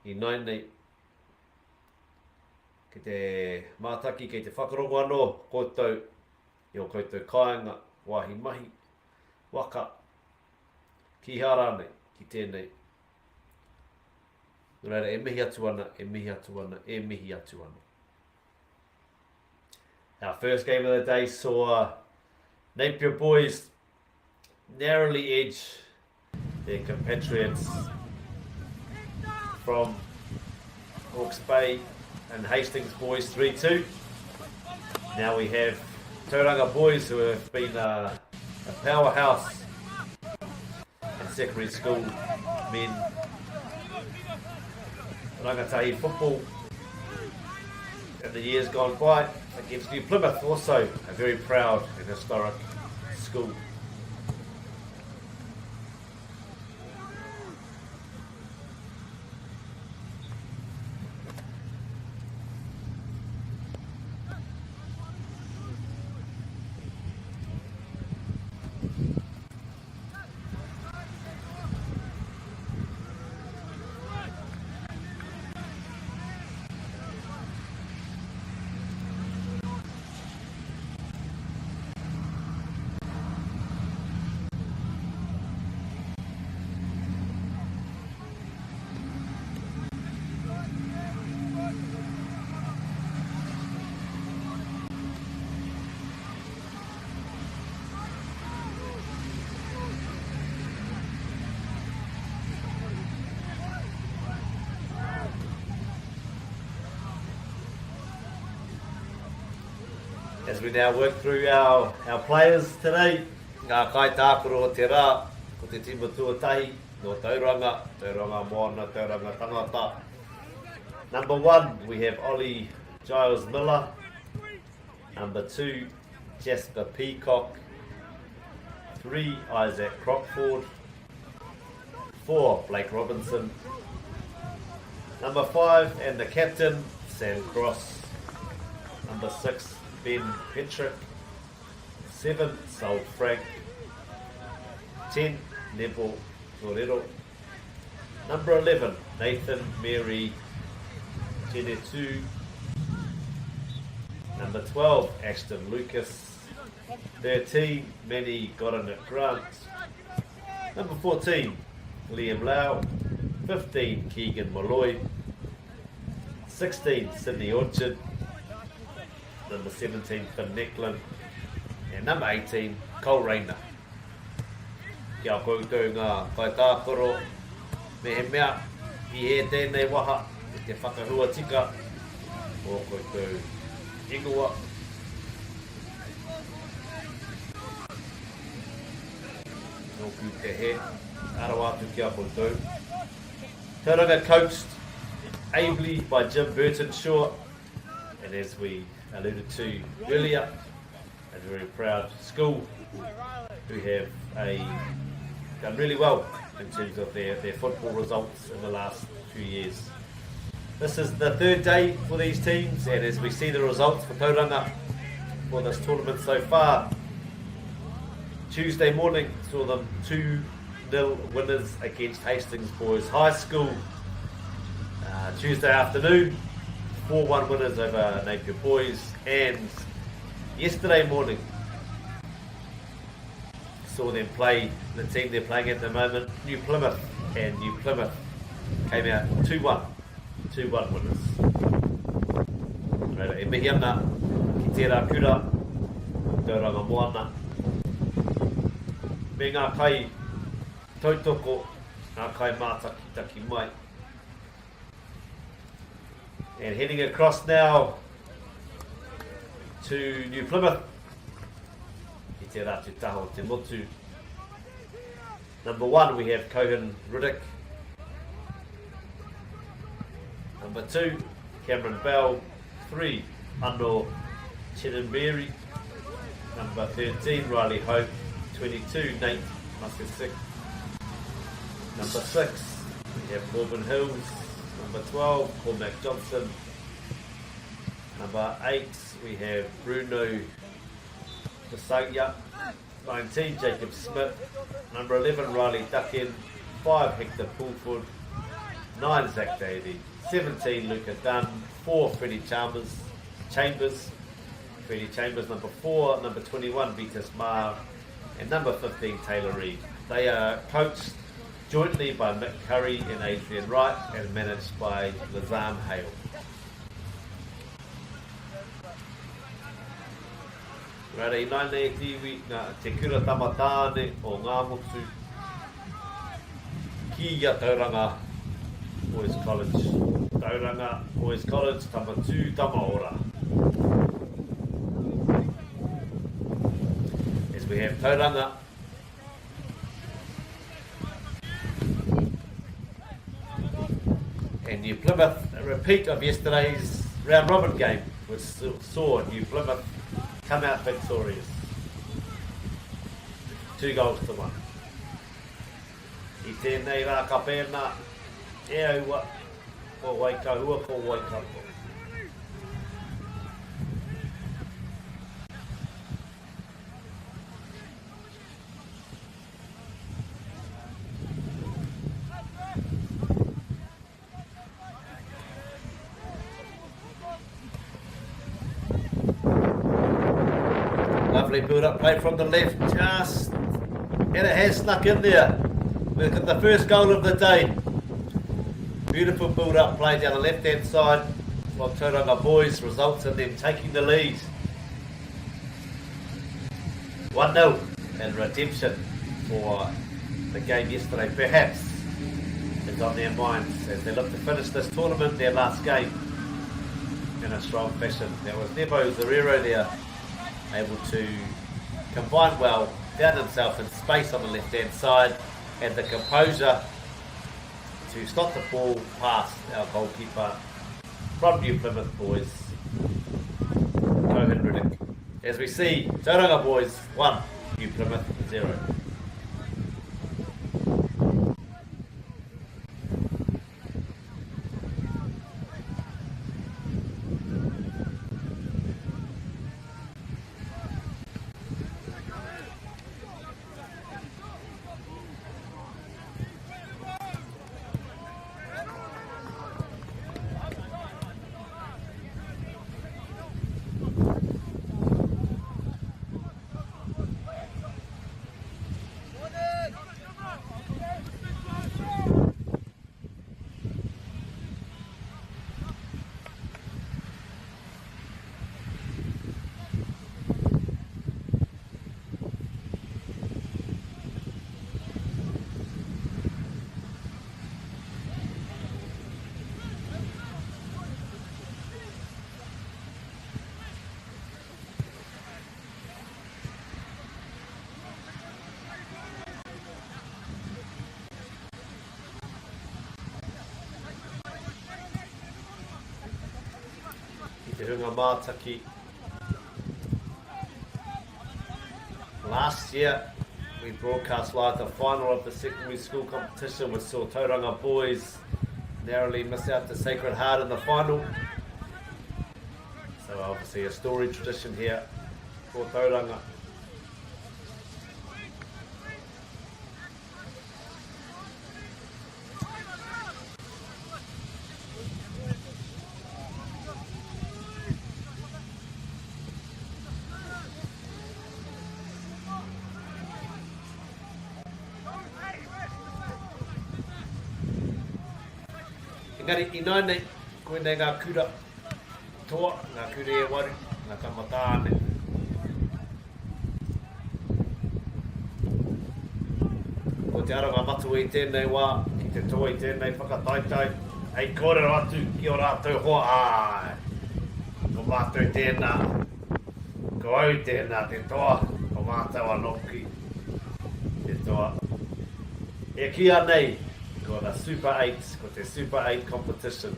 I nai nei ki te mātaki, ki te whakarongo anō koutou i o koutou kāinga, wāhi mahi, waka, ki hara nei, ki tēnei. Nō reira, e mihi atu ana, e mihi atu ana, e mihi atu ana. Our first game of the day saw Napier boys narrowly edge their compatriots from Hawke's Bay and Hastings boys 3-2. Now we have Tauranga boys who have been a powerhouse in secondary school men. Rangatahi football in the years gone by against New Plymouth, also a very proud and historic school. As we now work through our players today, ngā kai tākoro o te rā, ko te tima tuatahi, no Tauranga, Tauranga Moana, Tauranga Tangata. Number 1, we have Ollie Giles Miller. Number 2, Jasper Peacock. 3, Isaac Crockford. 4, Blake Robinson. Number 5, and the captain, Sam Cross. Number 6, Ben Petrick. 7, Saul Frank. 10, Neville Torero. Number 11, Nathan Mary Tenetu. Number 12, Ashton Lucas. 13, Manny Goranet Grant. Number 14, Liam Lau. 15, Keegan Malloy. 16, Sydney Orchard. Number 17, Finn Necklin. And number 18, Cole Rayner. Kia koutou ngā kai tākoro me he mea I he tēnei waha I te whakahua tika o koutou ingoa. Nōku te he, arawa atu kia koutou. Tauranga coached ably by Jim Burton-Shaw, and as we alluded to earlier, a very proud school who have done really well in terms of their football results in the last few years. This is the third day for these teams, and as we see the results for Tauranga for this tournament so far, Tuesday morning saw them 2-0 winners against Hastings Boys High School. Tuesday afternoon, 4-1 winners over Napier Boys, and yesterday morning saw them play the team they're playing at the moment, New Plymouth, and New Plymouth came out 2-1 winners. Reira, e mihi ana ki tērā kura, Tauranga Moana. Me ngā kai tautoko, ngā kai mātaki taki mai. And heading across now to New Plymouth. Ki te rātu taho te motu. Number 1, we have Cohen Riddick. Number 2, Cameron Bell. 3, Ando Chenenberry. Number 13, Riley Hope. 22, Nate Muskasik. Number 6, we have Corbin Hills. Number 12, Cormac Johnson. Number 8, we have Bruno Pasagya. 19, Jacob Smith. Number 11, Riley Duckin. 5, Hector Pulford. 9 Zach Davey, 17 Luca Dunn, 4 Freddie Chambers, Freddie Chambers number 4, number 21 Vitas Mar, and number 15 Taylor Reid. They are coached jointly by Mick Curry and Adrian Wright and managed by Lazam Hale. Rare nai nei tiwi ngā te kura tamatāne o ngā motu ki ia Tauranga Boys College. Tauranga Boys College, tama tū tama ora. As we have Tauranga and New Plymouth, a repeat of yesterday's round robin game, which saw New Plymouth come out victorious. 2 goals to 1. I tēnei rā ka pēna, e aua, ko Waikahua, ko Waikato. Lovely build-up play from the left, just, and it has snuck in there. Look at the first goal of the day. Beautiful build-up play down the left-hand side from Tauranga Boys, results in them taking the lead. 1-0 and redemption for the game yesterday. Perhaps it's on their minds as they look to finish this tournament, their last game, in a strong fashion. There was Nebo Zarero there, able to combine well, found himself in space on the left hand side, and the composure to stop the ball past our goalkeeper from New Plymouth Boys, Cohen Riddick. As we see, Tauranga Boys 1, New Plymouth 0. Last year we broadcast live the final of the secondary school competition, which saw Tauranga Boys narrowly miss out to Sacred Heart in the final. So obviously a storied tradition here for Tauranga. Engari, I nai nei, koe nei ngā kura toa, ngā kura e waru, ngā tamatāne. Ko te aronga matu i tēnei wā, ki te toa i tēnei whakataitai, hei kōrero atu ki o rātou hoa, ai. Ko mātou tēnā, ko au tēnā te toa, ko mātou anoki, te toa. E kia nei, ko the Super 8, ko te Super 8 competition.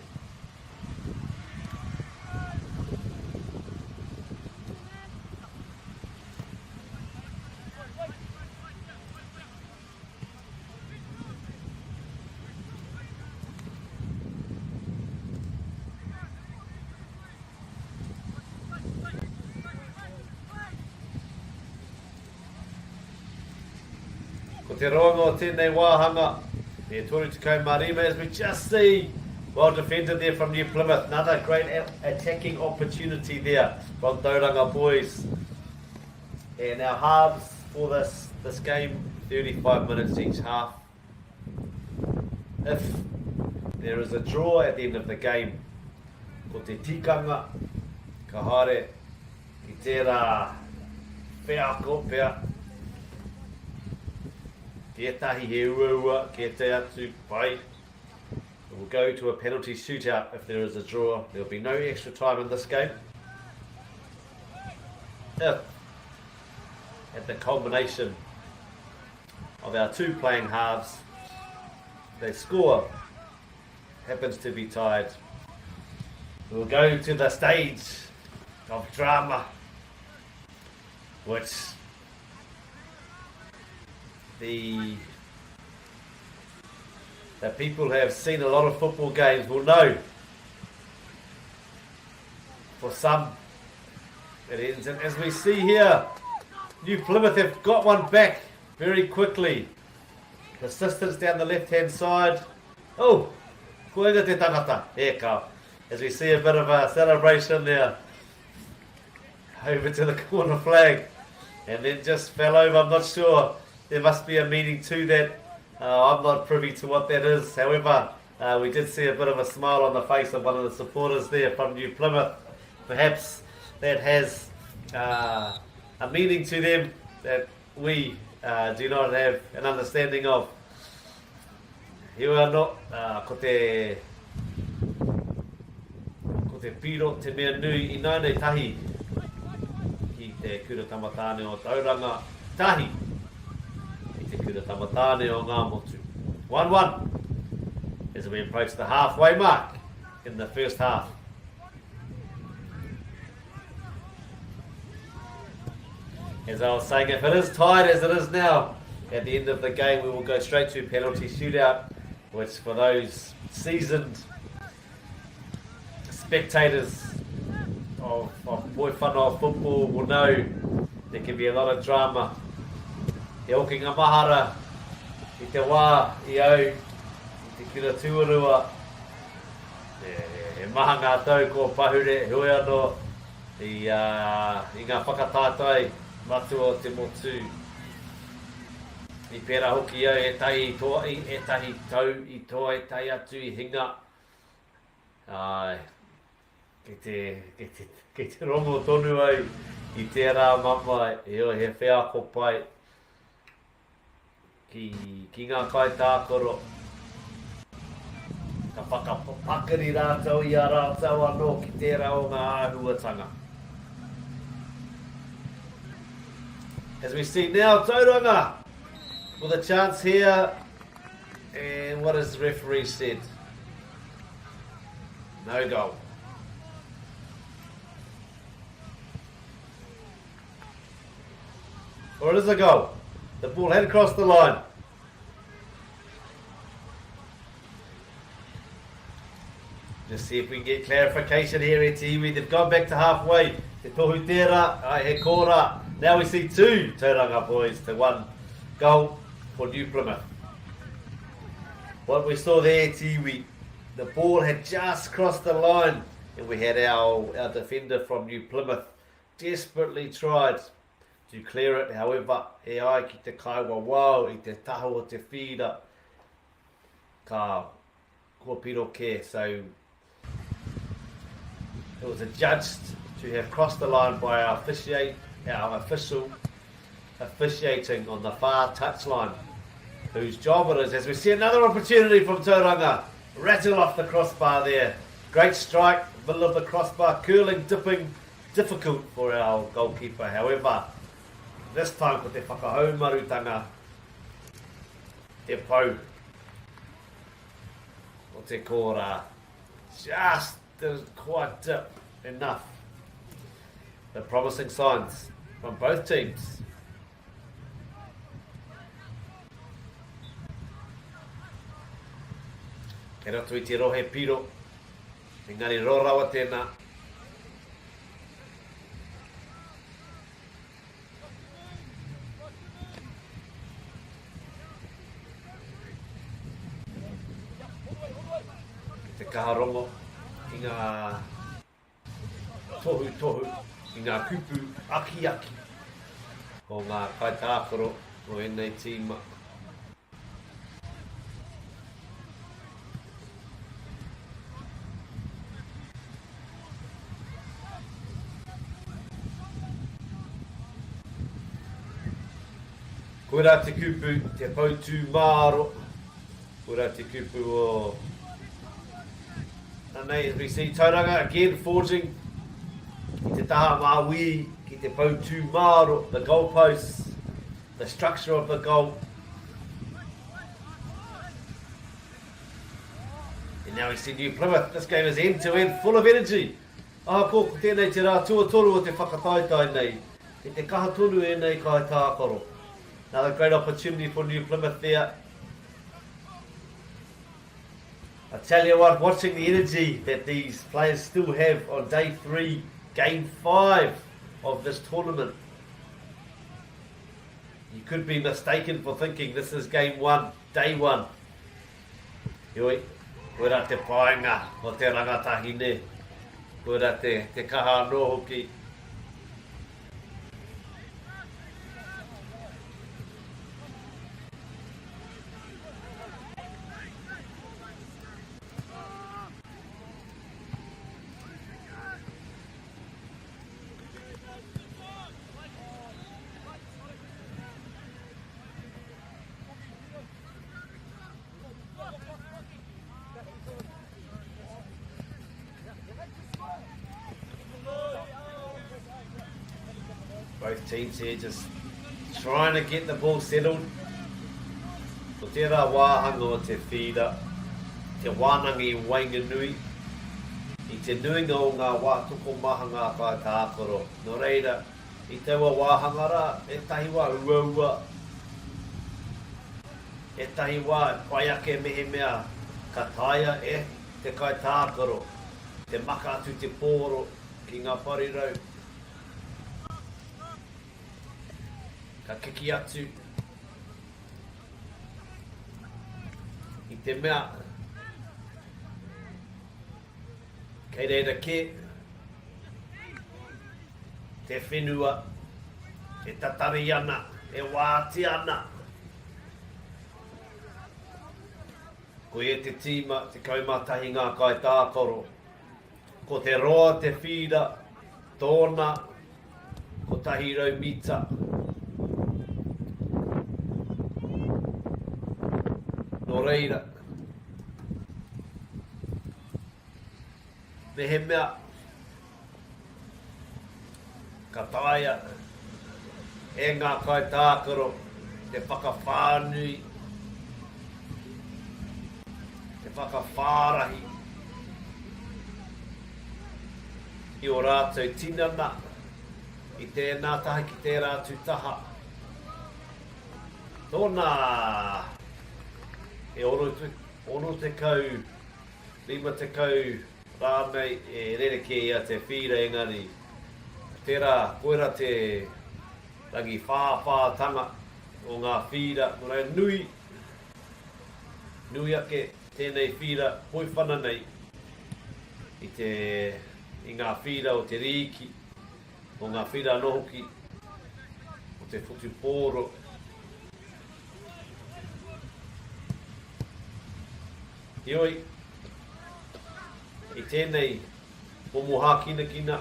Ko te roanga o tēnei wāhanga, Yeah, Toru Tuko Marima, as we just see. Well defended there from New Plymouth. Another great attacking opportunity there from Tauranga boys. And our halves for this game, 35 minutes each half. If there is a draw at the end of the game, ko te tikanga, ka haere, ki tērā wheako pia. Ki etahi he ua, ki te atu pai. We'll go to a penalty shootout if there is a draw. There will be no extra time in this game. If at the culmination of our two playing halves, the score happens to be tied, we'll go to the stage of drama, which the people who have seen a lot of football games will know. For some, it ends. And as we see here, New Plymouth have got one back very quickly. Assistance down the left-hand side. Oh, koenga te tangata. Here ka. As we see a bit of a celebration there. Over to the corner flag. And then just fell over. I'm not sure. There must be a meaning to that. I'm not privy to what that is. However, we did see a bit of a smile on the face of one of the supporters there from New Plymouth. Perhaps that has a meaning to them that we do not have an understanding of. Hiwa no, ko te piro te mea nui I nānei tahi ki te kura tamatāne o Tauranga tahi. Ngā motu. 1-1 as we approach the halfway mark in the first half. As I was saying, if it is tied as it is now, at the end of the game we will go straight to penalty shootout, which for those seasoned spectators of Boy Whanau football will know there can be a lot of drama. He hoki ngā mahara I te wā, I au, I te kura tuarua. He maha ngā tau ko pahure, hui anō, I ngā whakatātai, matua o te motu. I pēra hoki au, e tahi tau, I toa, e tai atu, I hinga. Ai, kei te rongo tonu au, I tērā mamai, he wheako pai. Ki ngā kai tākoro. Ka whakapakari rātau I a rātau anō ki tērā o ngā āhuatanga. As we see now, Tauranga with a chance here. And what has the referee said? No goal. Or it is a goal. The ball had crossed the line. Just see if we can get clarification here at Iwi. They've gone back to halfway. Te tohu tērā, ai he kōrā. Now we see 2 Tauranga boys to 1 goal for New Plymouth. What we saw there at Iwi, the ball had just crossed the line and we had our defender from New Plymouth desperately tried to clear it. However, e ai ki te kaiwa wau I te taho o te whira ka kua piro ke. So it was adjudged to have crossed the line by our official officiating on the far touchline, whose job it is, as we see another opportunity from Tauranga, rattle off the crossbar there. Great strike, middle of the crossbar, curling, dipping, difficult for our goalkeeper. However, this time ko te whakahaumarutanga, te pau o te kōrā, just didn't quite dip enough. The promising signs from both teams. Kei roto I te rohe piro, engari rorawa tēnā. kaharongo, i ngā tohu, i ngā kupu aki, o ngā kaitākoro o enei tīma. Koe rā te kupu, te pautū māro, koe rā te kupu o... Nei, we see Tauranga again forging, ki te taha MΑORI, ki te pautū māro, the goalposts, the structure of the goal. And now we see New Plymouth, this game is end to end, full of energy. Ko tēnei te rā tuatoru o te whakataitai nei, ki te kaha tonu e nei kai tākoro. Another great opportunity for New Plymouth there. I tell you what, watching the energy that these players still have on day 3, game 5 of this tournament. You could be mistaken for thinking this is game 1, day 1. Ioi, koe rā te paenga o te rangatahi ne. Koe rā te kaha anō hoki. Both teams here just trying to get the ball settled. Ko tērā wāhanga o te whira, te wānangi i Wainganui, i te nuinga o ngā wātoko maha ngā kai tākoro. Nō reira, i teua wāhanga rā, e tahi wā ua, e tahi wā pai ake mehe mea ka taia e te kai tākoro, te maka atu te pōro ki ngā parirau. Ka kiki atu i te mea kei reira ke te whenua e tatari ana, e wāti ana ko e te tīma te kaumatahi ngā kai tākoro ko te roa te whira tōna ko tahi rau mita nō reira. Me he mea ka taia e ngā kai tākoro te whakawhānui, te whakawhārahi i o rātou tinana i tēnā taha ki tē rātou taha. Tōnā e ono te kau, 5 te kau rānei e rereke ia te whira engari. Tērā, koera te rangi whāwhātanga o ngā whira, nō nui, nui ake tēnei whira poi whana nei i ngā whira o te riki, o ngā whira nohoki, o te whutupōro. Ioi, i tēnei momoha kina,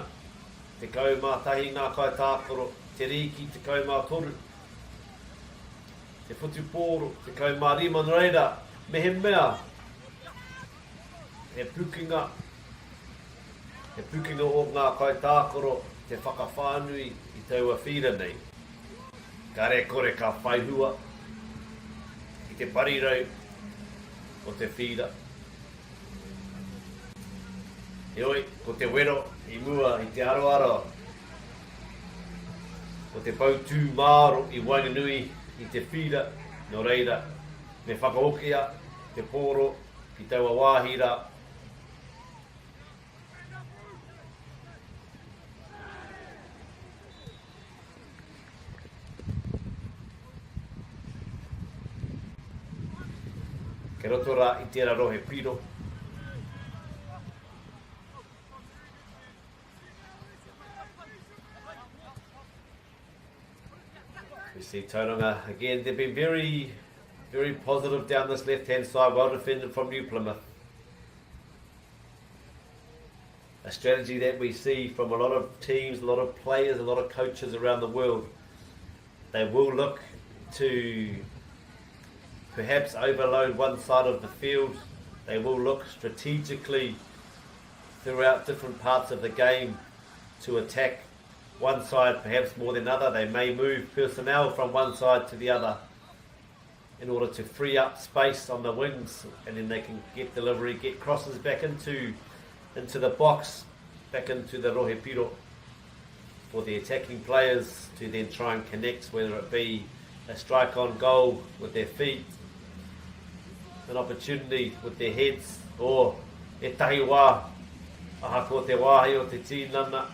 te kaumātahi ngā kai tākoro, te riki, te kaumātoru, te whutupōro, te kaumārima nō reira, me he mea, he pukinga o ngā kai tākoro, te whakawhānui i taua whira nei. Ka re kore ka whaihua, i te parirau, o te whira. Ioi, ko te wero i mua i te aroaro. Ko te pautū māro i Wainganui i te whira, nō reira, me whakaokia, te pōro, ki taua wāhira. Ke Rotorua i tērā rohe piro. We see Tauranga again. They've been very, very positive down this left-hand side. Well defended from New Plymouth. A strategy that we see from a lot of teams, a lot of players, a lot of coaches around the world. They will look to perhaps overload one side of the field. They will look strategically throughout different parts of the game to attack one side perhaps more than other. They may move personnel from one side to the other in order to free up space on the wings, and then they can get delivery, get crosses back into the box, back into the rohepiro for the attacking players to then try and connect, whether it be a strike on goal with their feet, an opportunity with their heads, or e tahi wā, aha ko te wāhi o te tīnana,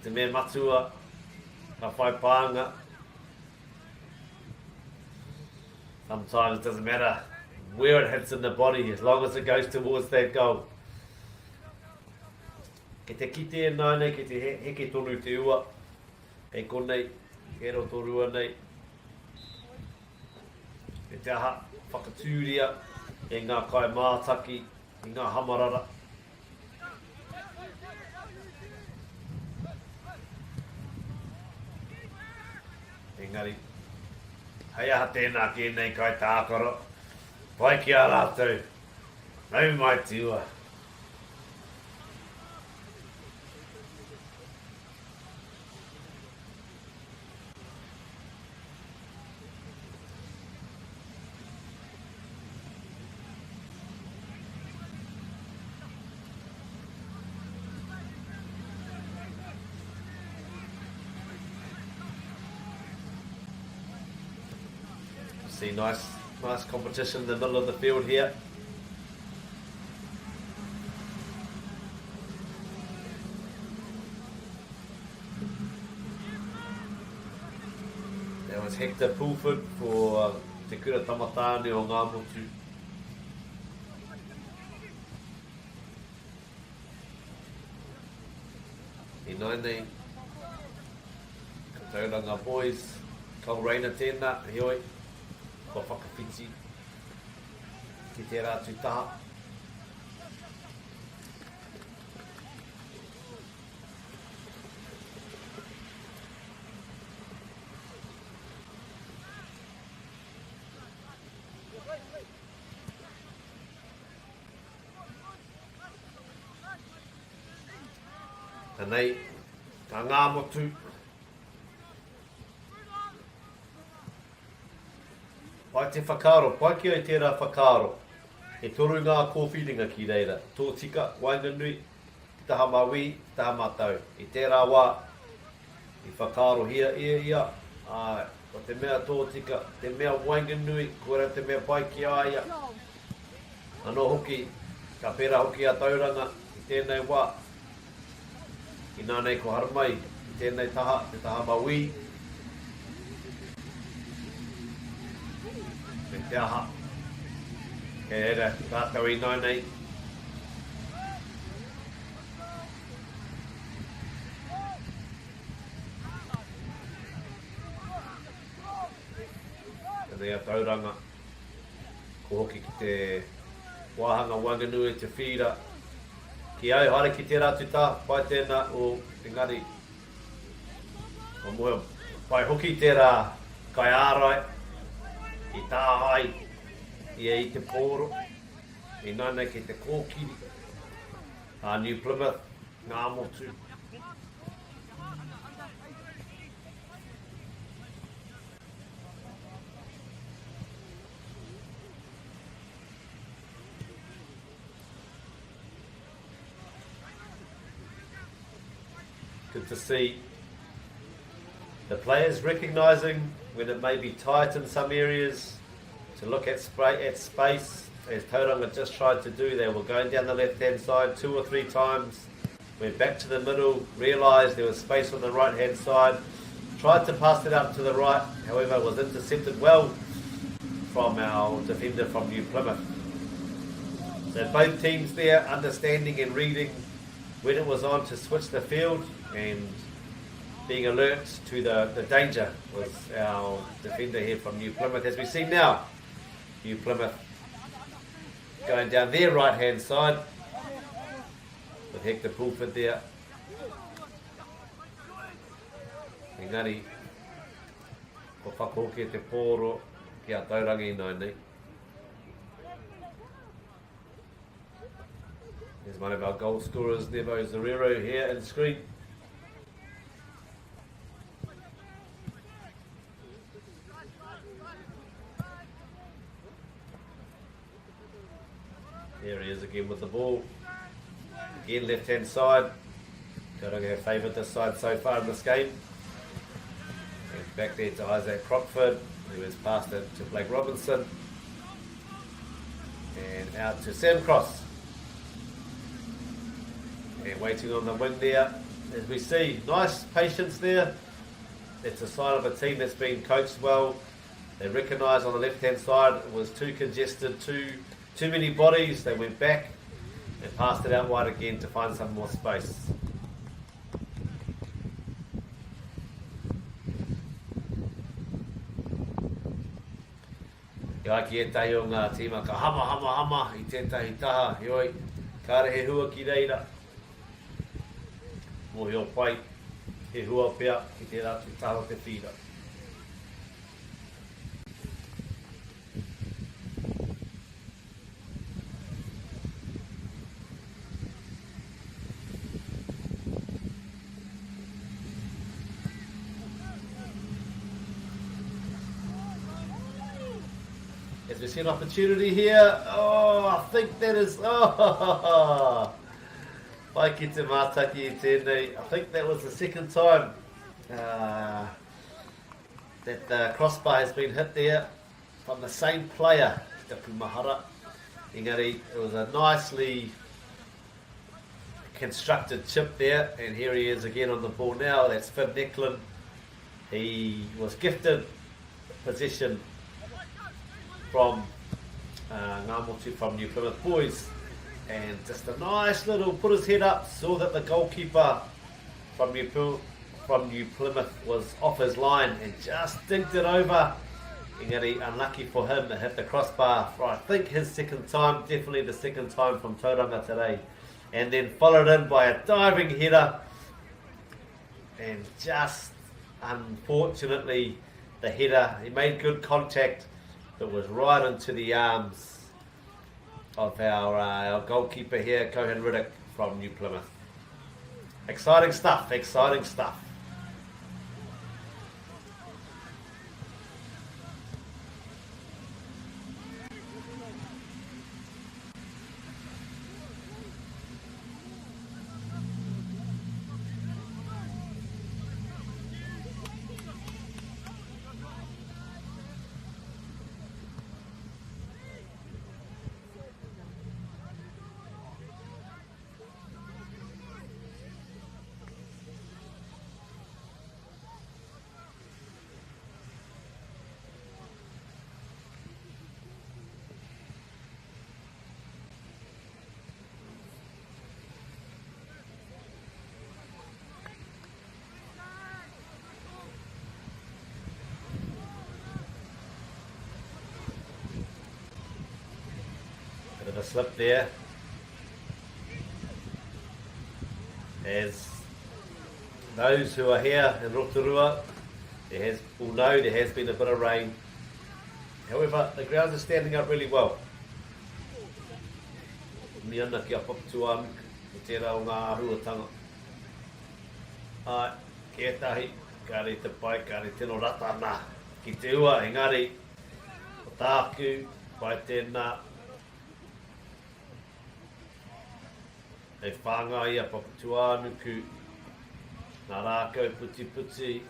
te mea matua, ka whai pānga. Sometimes it doesn't matter where it hits in the body, as long as it goes towards that goal. Ke te kite e nāne, ke te heke tonu te ua, kei konei, ke Rotorua nei. E te aha whakatūria e ngā kai mātaki, i ngā hamarara. Engari, hei aha tēnā kēnei kai tākaro, pai ki a rātou, nau mai te ua. See nice competition in the middle of the field here. There was Hector Pulford for Te Kura Tamatane o ngā motu. I nainei, ka Tauranga boys, kau reina tēnā, hioi. Ko whakawhiti ki te rātu taha. Tēnei, ka ngā motu. Pai te whakaro, pai ki oi tērā whakaro. E toru ngā kōwhiringa ki reira. Tō tika, wainganui, te taha mawi, te taha matau. I tērā wā, i whakaro hia ia. O te mea tō tika, te mea wainganui, kora te mea pai ki aia. Anō hoki, ka pera hoki a Tauranga, i tēnei wā. I nānei ko haramai, i tēnei taha, te taha mawi. Te aha. Kei ere, rātau i nainei. Tēnei a Tauranga. Ko hoki ki te wāhanga wanganui te whira. Ki au, hare ki te rātu tā, pai tēnā o engari. O mua, pai hoki tērā kai ārai. I tā hai, i te pōro, i nānei ki te kōkiri, a New Plymouth, ngā motu. Good to see the players recognising when it may be tight in some areas, to look at space, as Tauranga just tried to do. They were going down the left-hand side 2 or 3 times, went back to the middle, realised there was space on the right-hand side, tried to pass it up to the right, however was intercepted well from our defender from New Plymouth. So both teams there understanding and reading when it was on to switch the field, and being alert to the danger was our defender here from New Plymouth. As we see now, New Plymouth going down their right hand side with Hector Pulford there. Engari, ko whakoke te pōro ki a Tauranga I nai nei. There's one of our goal scorers, Nevo Zarero, here in the screen. There he is again with the ball. Again, left hand side. Tauranga have favoured this side so far in this game. And back there to Isaac Crockford, who has passed it to Blake Robinson. And out to Sam Cross. And waiting on the wing there. As we see, nice patience there. It's a sign of a team that's been coached well. They recognise on the left hand side it was too congested, too many bodies. They went back and passed it out wide again to find some more space. Ia ki e tahi o ngā tīma ka hama I tētahi taha. Ioi, kāre he hua ki reira. Mo heo pai, he hua pea ki te ratu taha te whira. As we see an opportunity here, oh, I think that is, pai ki te mātaki I tēnei. I think that was the second time that the crossbar has been hit there from the same player, Tapu Mahara. Engari, it was a nicely constructed chip there, and here he is again on the ball now. That's Finn Necklin. He was gifted possession from Ngā Motu from New Plymouth Boys, and just a nice little, put his head up, saw that the goalkeeper from New Plymouth was off his line and just dinked it over. Engari, unlucky for him, it hit the crossbar for I think his second time, definitely the second time from Tauranga today, and then followed in by a diving header, and just unfortunately the header, he made good contact. It was right into the arms of our goalkeeper here, Cohen Riddick from New Plymouth. Exciting stuff, exciting stuff. Bit of a slip there. As those who are here in Rotorua will know there has been a bit of rain. However, the grounds are standing up really well. Mi ana ki a paputuan, ki tērā o ngā ahuatanga. Ai, ki etahi, kāre te pai, kāre tino rata nā. Ki te ua, engari, o tāku, pai tēnā. E whānga I a paputuanu ku, nā rākau puti puti.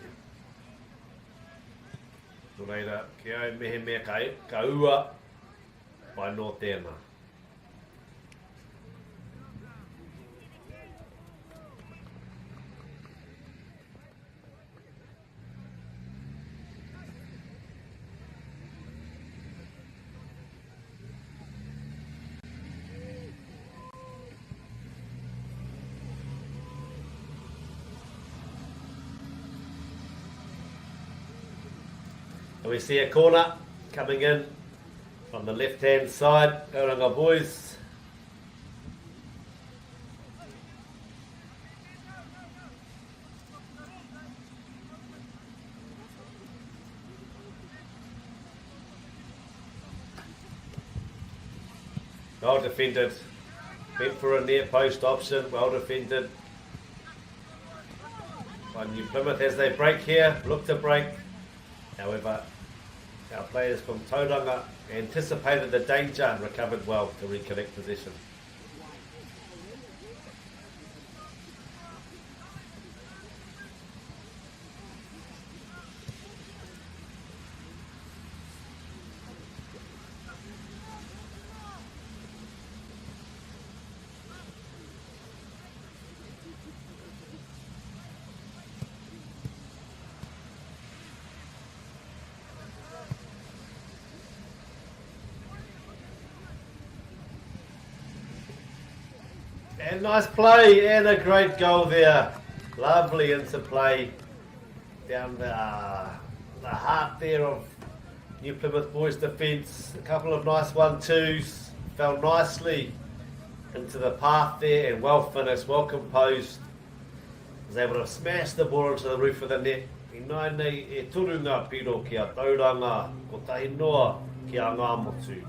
Nō reira, ki au mehe mea ka ua, pai nō tēnā. we see a corner coming in from the left-hand side. Tauranga boys. Well defended. Went for a near post option. Well defended by New Plymouth as they break here. Look to break. However, our players from Tauranga anticipated the danger and recovered well to reconnect possession. And nice play and a great goal there. Lovely interplay down the heart there of New Plymouth boys defence. A couple of nice 1-2s. Fell nicely into the path there and well finished, well composed. Was able to smash the ball into the roof of the net. I nai nei e turu ngā piro ki a Tauranga, ko tahi noa ki a ngā motu.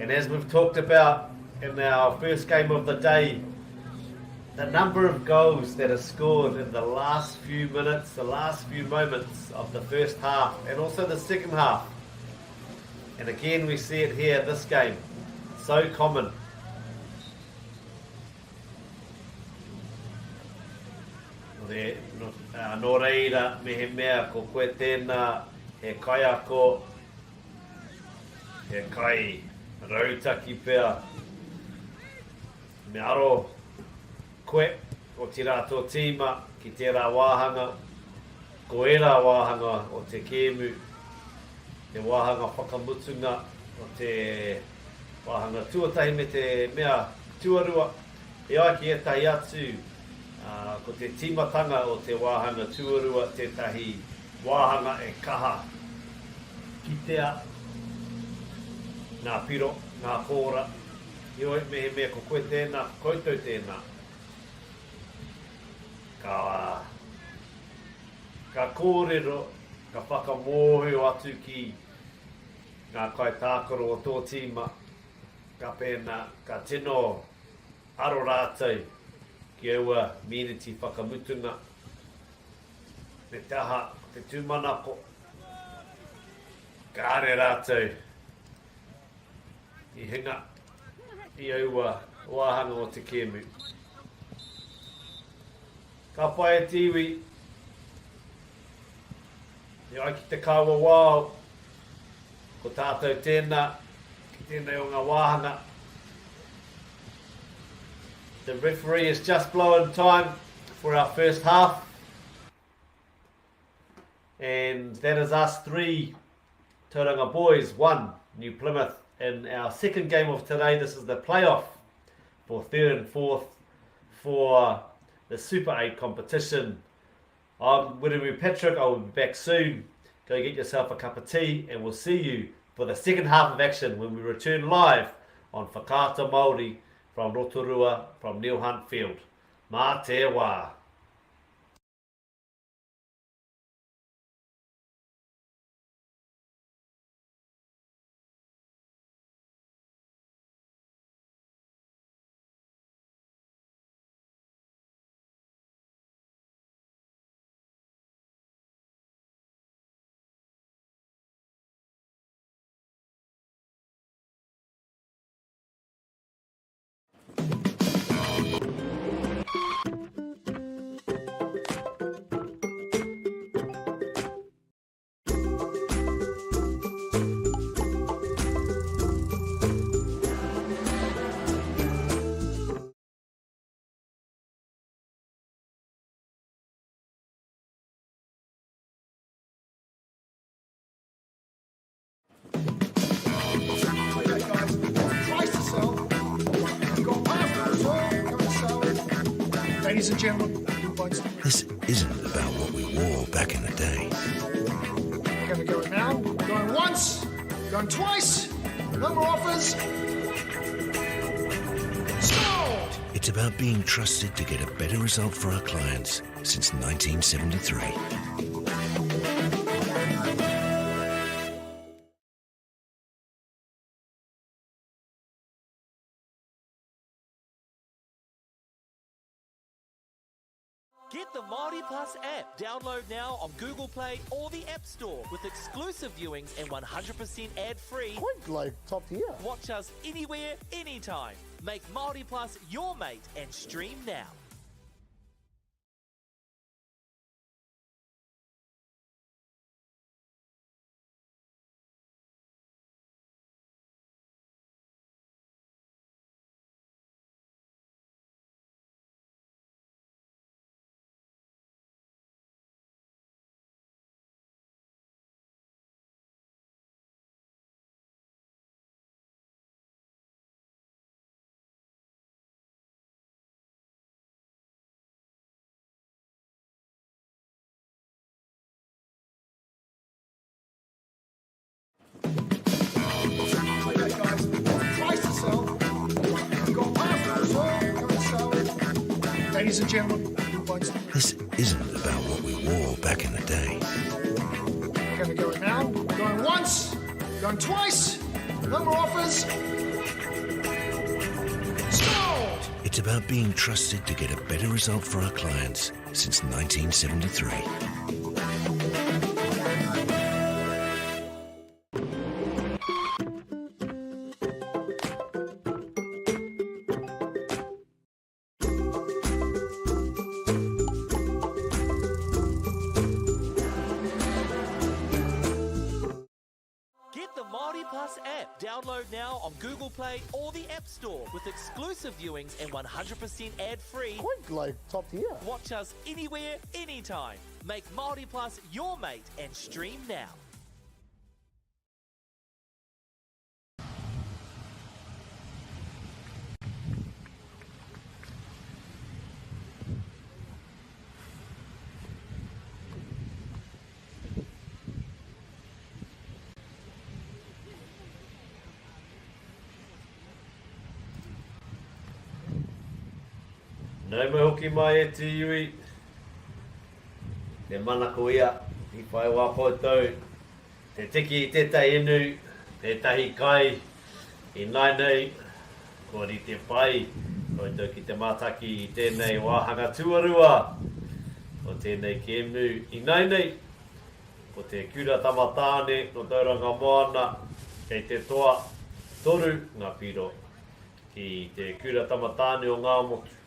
And as we've talked about in our first game of the day, the number of goals that are scored in the last few minutes, the last few moments of the first half and also the second half. And again we see it here, this game, so common. Nō reira me he mea ko koe tēnā he kai ako, he kai rautaki pēr. Me aro koe o te rātou tīma ki tērā wāhanga, ko era wāhanga o te kēmu, te wāhanga whakamutunga o te wāhanga tuatahi me te mea tuarua. E ai ki etahi atu, ko te tīmatanga o te wāhanga tuarua, tētahi wāhanga e kaha ki tea, ngā piro, ngā kōra. Ioi me he mea ko koe tēnā, koutou tēnā. Ka kōrero, ka whakamohu atu ki ngā kai tākoro o tō tīma, ka pēnā, ka tino aro rātou ki aua miniti whakamutunga, me taha, te tūmanako, ka are rātou i hinga i aua wāhanga o te kēmu. Ka pai e tiwi, i ai ki te kaua wāo, ko tātou tēnā, ki tēnei o ngā wāhanga. The referee has just blown time for our first half. And that is us 3, Tauranga boys, 1, New Plymouth. In our second game of today, this is the playoff for 3rd and 4th for the Super 8 competition. I'm Wiremu Patrick. I will be back soon. Go get yourself a cup of tea and we'll see you for the second half of action when we return live on Whakaata MāORI from Rotorua from Neil Hunt Field. Mā te wā. Ladies and gentlemen, This isn't about what we wore back in the day. we're going to going now. Going once. Going twice. No more offers. Scored! It's about being trusted to get a better result for our clients since 1973. Get the MāORI Plus app. Download now on Google Play or the App Store with exclusive viewings and 100% ad-free. Quite like top tier. Watch us anywhere, anytime. Make MāORI Plus your mate and stream now. Ladies and gentlemen, This isn't about what we wore back in the day. going to go now. Going once. Going twice. No more offers. Scored! It's about being trusted to get a better result for our clients since 1973. Get the MāORI Plus app. Download now on Google Play or the App Store with exclusive viewings and 100% ad-free. Quite like top tier. Watch us anywhere, anytime. Make MāORI Plus your mate and stream now. Nau mai hoki mai e te iwi. Te manako ia, i whai wā koutou. Te tiki i tētai inu, tētahi kai, i nai nei, kori te pai, koutou ki te mātaki i tēnei wāhanga tuarua, o tēnei ke emu i nai nei, ko te kura tamatāne no Tauranga moana, kei te toa toru ngā piro, ki te kura tamatāne o ngā motu.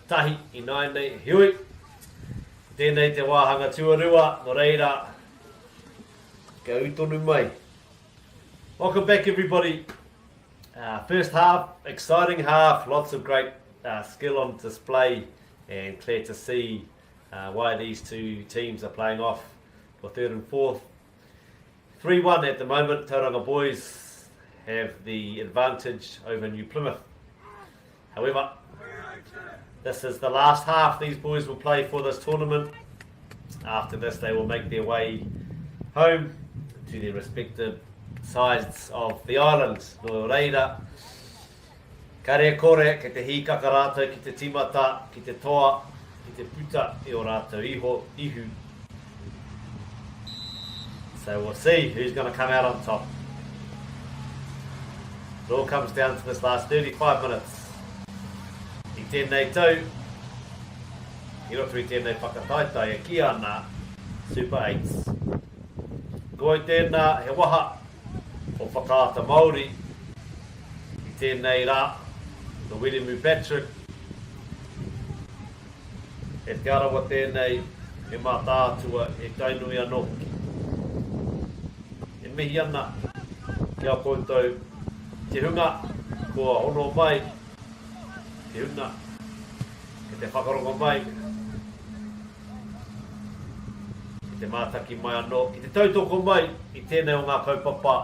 Tahi i nai nei, hiui, tēnei te wāhanga tuarua, no reira, ka utonu mai. Welcome back everybody. First half, exciting half, lots of great skill on display and clear to see why these two teams are playing off for third and fourth. 3-1 at the moment, Tauranga boys have the advantage over New Plymouth. However, this is the last half these boys will play for this tournament. After this they will make their way home to their respective sides of the island. No reira, kare kore, ki te hikaka rātou, ki te timata, ki te toa, ki te puta i o rātou ihu. So we'll see who's going to come out on top. It all comes down to this last 35 minutes. I tēnei tau, i roto I tēnei whakataitai e ki ana Super 8s. Ko i tēnā he waha o whakaata Māori I tēnei rā, no William Patrick. E te arawa tēnei e mātātua e tainui anō. E mihi ana ki a koutou te hunga kua hono mai. Te hunga, ke te whakaronga mai, ke te mātaki mai anō, ki te tautoko mai I tēnei o ngā kaupapa,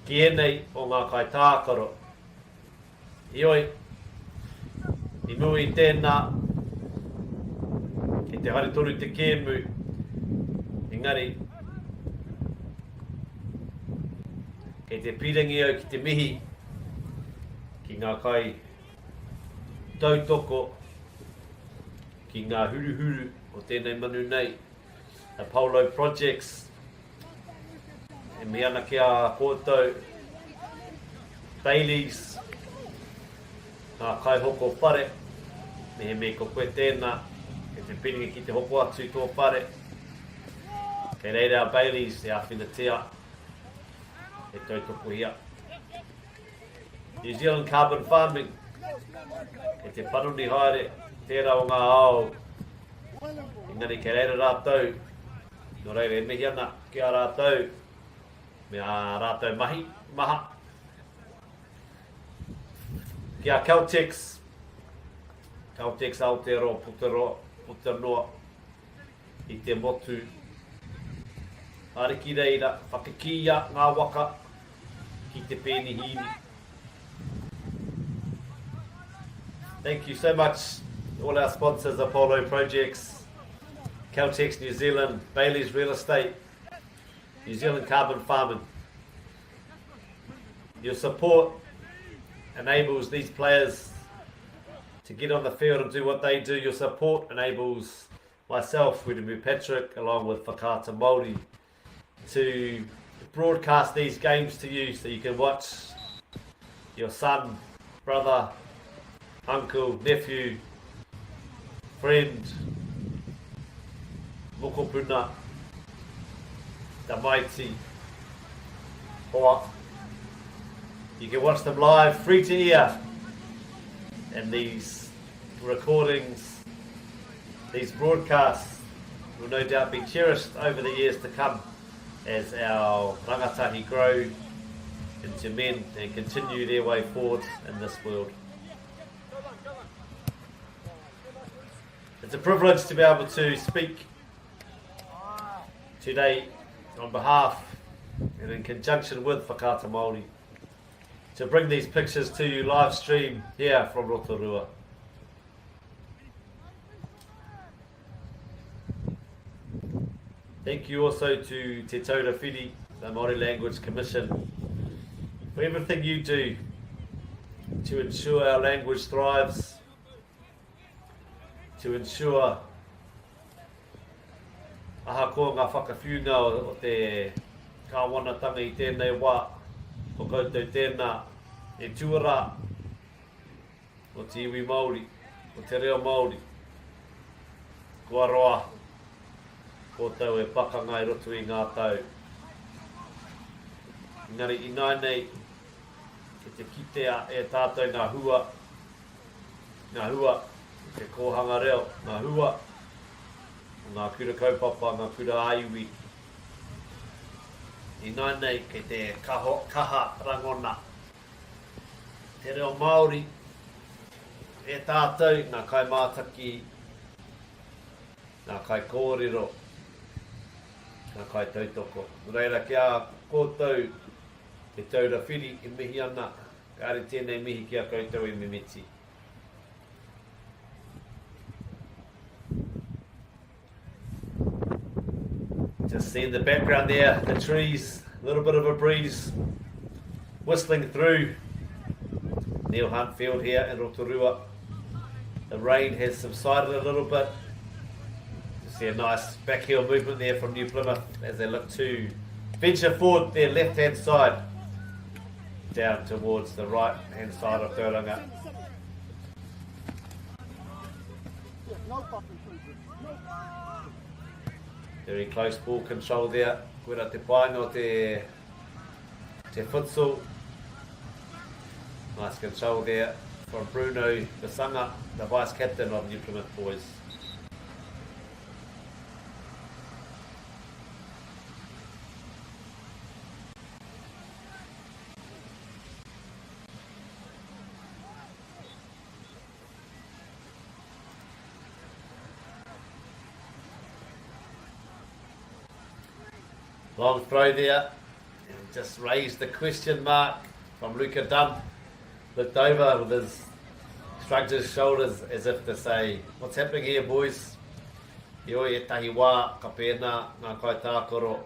ki enei o ngā kai tākaro. Ioi, I nui tēnā, ki te haritoru te kēmu, engari, Kei te pirangi au ki te mihi, ki ngā kai tautoko, ki ngā huruhuru o tēnei manu nei, Apollo Projects, e me ana ki a kōtou, Baileys, ngā kai hoko whare, me he me ko koe tēnā, e te piringa ki te hoko atu tō whare, kei reira a Baileys e awhina tea, e tautoko hia. New Zealand carbon farming, e te paruni haere, tērā o ngā ao, engari kei reira rātou, no reira e mihi ana ki a rātou, me a rātou maha. Ki a Caltex Aotearoa Putangoa i te motu. Ariki reira, whakakia ngā waka ki te pēni hini. Thank you so much, all our sponsors, Apollo Projects, Caltex New Zealand, Bailey's Real Estate, New Zealand Carbon Farming. Your support enables these players to get on the field and do what they do. Your support enables myself, Widemu Patrick, along with Whakaata Māori, to broadcast these games to you so you can watch your son, brother, uncle, nephew, friend, mokopuna, tamaiti, hoa. You can watch them live, free to ear, and these recordings, these broadcasts will no doubt be cherished over the years to come as our rangatahi grow into men and continue their way forward in this world. It's a privilege to be able to speak today on behalf and in conjunction with Whakaata Māori to bring these pictures to you live stream here from Rotorua. Thank you also to Te Taura Whiri, the Māori Language Commission, for everything you do to ensure our language thrives, to ensure aha ko ngā whakawhiunga o te kāwanatanga i tēnei wā, o koutou tēnā e tuara o te iwi Māori, o te reo Māori. Kua roa, kōtou e pakanga i roto i ngā tau. Engari i nai nei, ke te kitea e tātou ngā hua, te kōhanga reo, ngā hua, ngā kura kaupapa, ngā kura aiwi. I nai nei, ke te kaha rangona. Te reo Māori, e tātou, ngā kai mātaki, ngā kai kōrero, ngā kai tautoko. Reira kia kōtou, te taura whiri, e mihi ana, kāre tēnei mihi kia koutou e mimiti. Just see in the background there, the trees, a little bit of a breeze whistling through Neil Hunt Field here in Rotorua. The rain has subsided a little bit. You see a nice backheel movement there from New Plymouth as they look to venture forward their left hand side down towards the right hand side of Tauranga. Very close ball control there. Kura te painga o te futsal. Nice control there from Bruno Basanga, the vice captain of New Plymouth Boys. Long throw there, and just raised the question mark from Luca Dunn. Looked over with his, shrugged his shoulders as if to say, what's happening here, boys? Ioi e tahi wā, ka pēnā, ngā kai tākoro.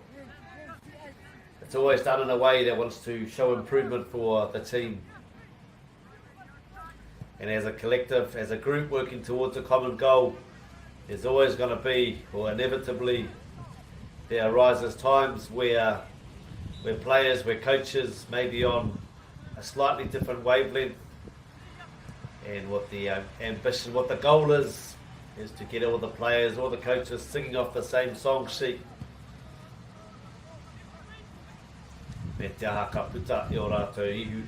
The it's always done in a way that wants to show improvement for the team. And as a collective, as a group working towards a common goal, there's always going to be, or inevitably, there arises times where players, where coaches may be on a slightly different wavelength, and what the ambition, what the goal is to get all the players, all the coaches singing off the same song sheet. Me te aha ka puta i o rātou ihu.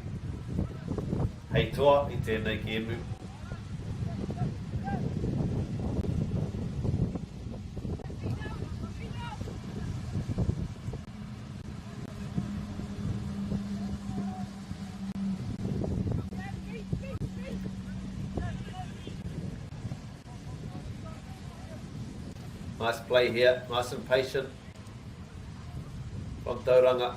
Hei toa i tēnei ki emu. Nice play here, nice and patient from Tauranga.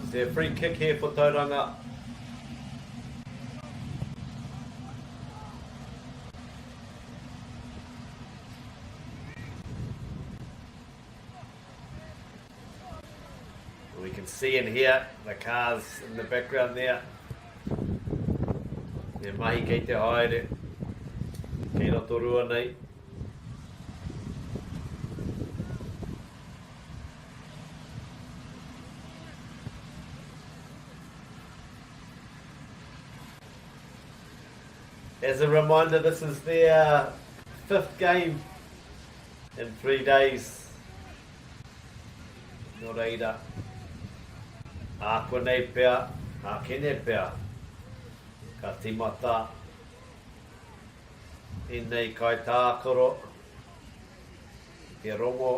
Is there a free kick here for Tauranga? We can see and hear the cars in the background there. E mahi kei te haere, kei Rotorua nei. As a reminder, this is their 5th game in 3 days. Nō reira, ākua nei pēr, ākene pēr, ka timata i nei kai tākoro, i te rongo,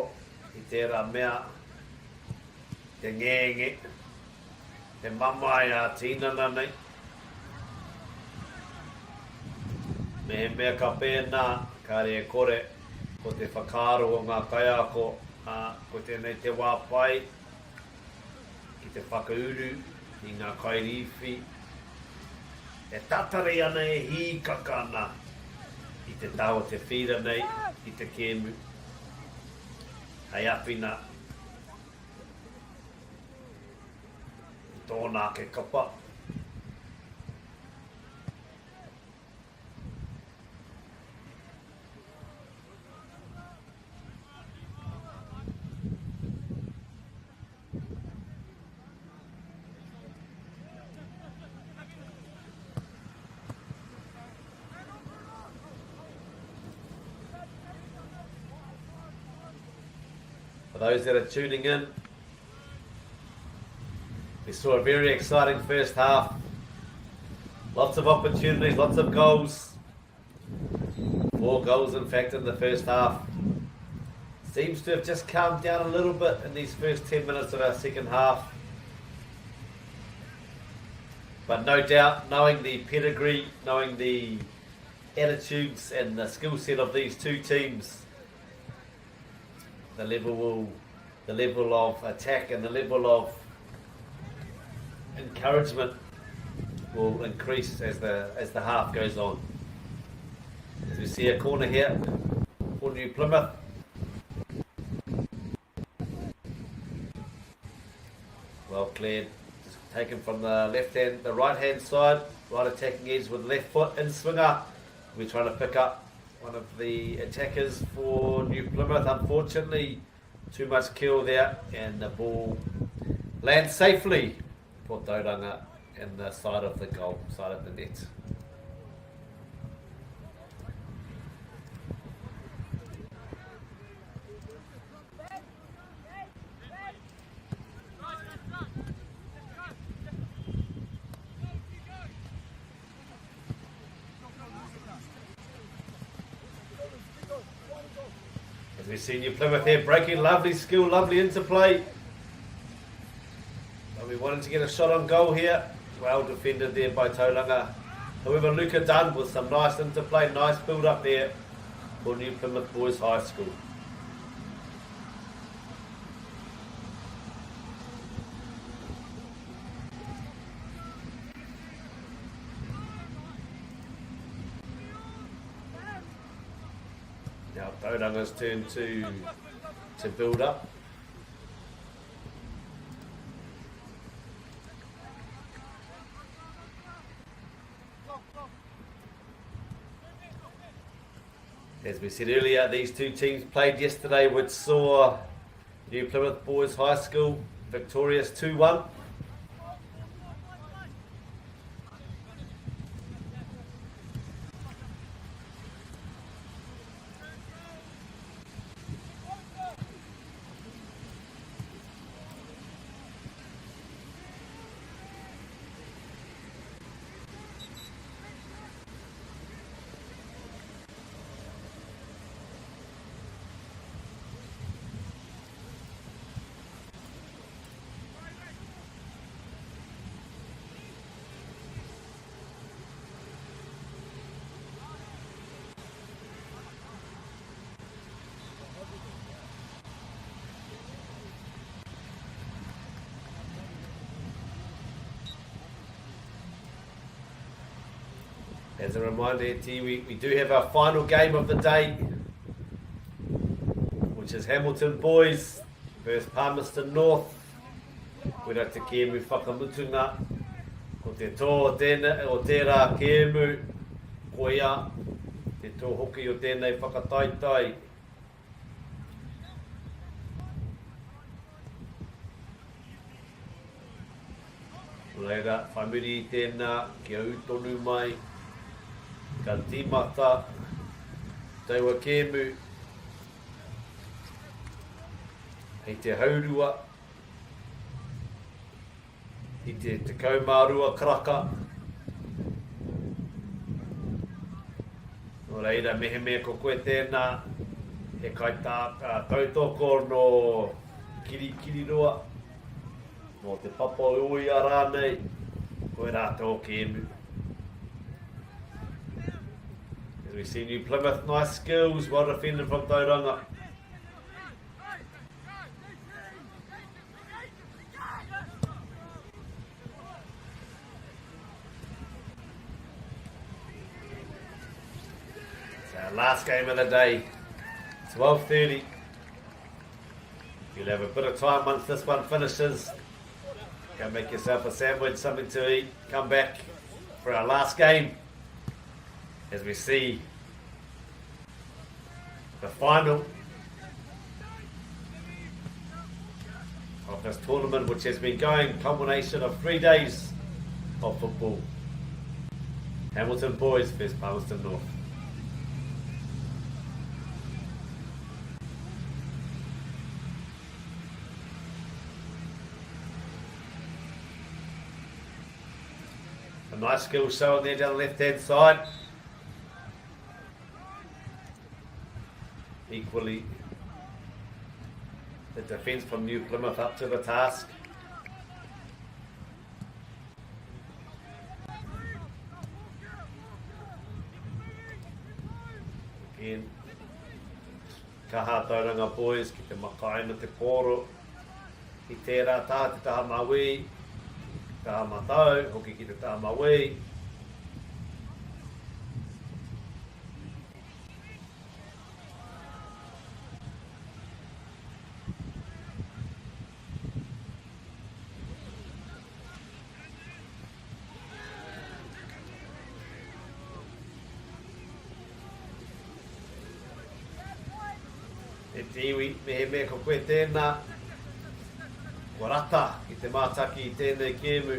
i tērā mea, te ngenge, te mamai a tīnana nei. Me he mea ka pēnā, ka rea kore, ko te whakaaro o ngā kaiako, ko tēnei te wāpai, ki te whakauru, i ngā kairiwhi. E tatare ana e hi kakana, i te tau te whira nei, i te kēmu. Hei awhina, i tōnā ke kapa. For those that are tuning in, we saw a very exciting first half. Lots of opportunities, lots of goals. 4 goals in fact in the first half. Seems to have just calmed down a little bit in these first 10 minutes of our second half. But no doubt, knowing the pedigree, knowing the attitudes and the skill set of these two teams, the level of attack and the level of encouragement will increase as the half goes on. As we see a corner here for New Plymouth. Well cleared, just taken from the right hand side, right attacking edge with left foot in swinger. We're trying to pick up one of the attackers for New Plymouth. Unfortunately, too much kill there, and the ball lands safely for Tauranga in the side of the goal, side of the net. We see New Plymouth here breaking, lovely skill, lovely interplay. But we wanted to get a shot on goal here. Well defended there by Tauranga. However, Luca Dunn with some nice interplay, nice build up there for New Plymouth Boys High School. Now Tauranga's turn to build up. As we said earlier, these two teams played yesterday, which saw New Plymouth Boys High School victorious 2-1. As a reminder to you, we do have our final game of the day, which is Hamilton Boys versus Palmerston North. Wera te kēmu whakamutunga, ko te tō tēnā, o tērā kēmu, ko ia, te tō hoki o tēnei whakataitai. Reira, whaimiri tēnā, kia utonu mai, ka tīmata, taua kēmu, hei te haurua, i te kaumārua kraka. Nō reira, mehe mea ko koe tēnā, he kai tā tautoko no kiri roa, no te papa ui a rānei, koe rātou kēmu. As we see New Plymouth, nice skills, well defended from Tauranga. It's our last game of the day, 12:30. You'll have a bit of time once this one finishes. Go make yourself a sandwich, something to eat, come back for our last game. As we see the final of this tournament, which has been going, culmination of 3 days of football. Hamilton Boys versus Palmerston North. A nice skill showing there down the left hand side. Equally, the defence from New Plymouth up to the task. Again, kaha Tauranga Boys, ki te makaina te poro, ki tērā tā te taha maui, taha matau, hoki ki te taha maui. Te iwi, mehe ko koe tēnā, kua rata ki te mātaki i tēnei kēmu.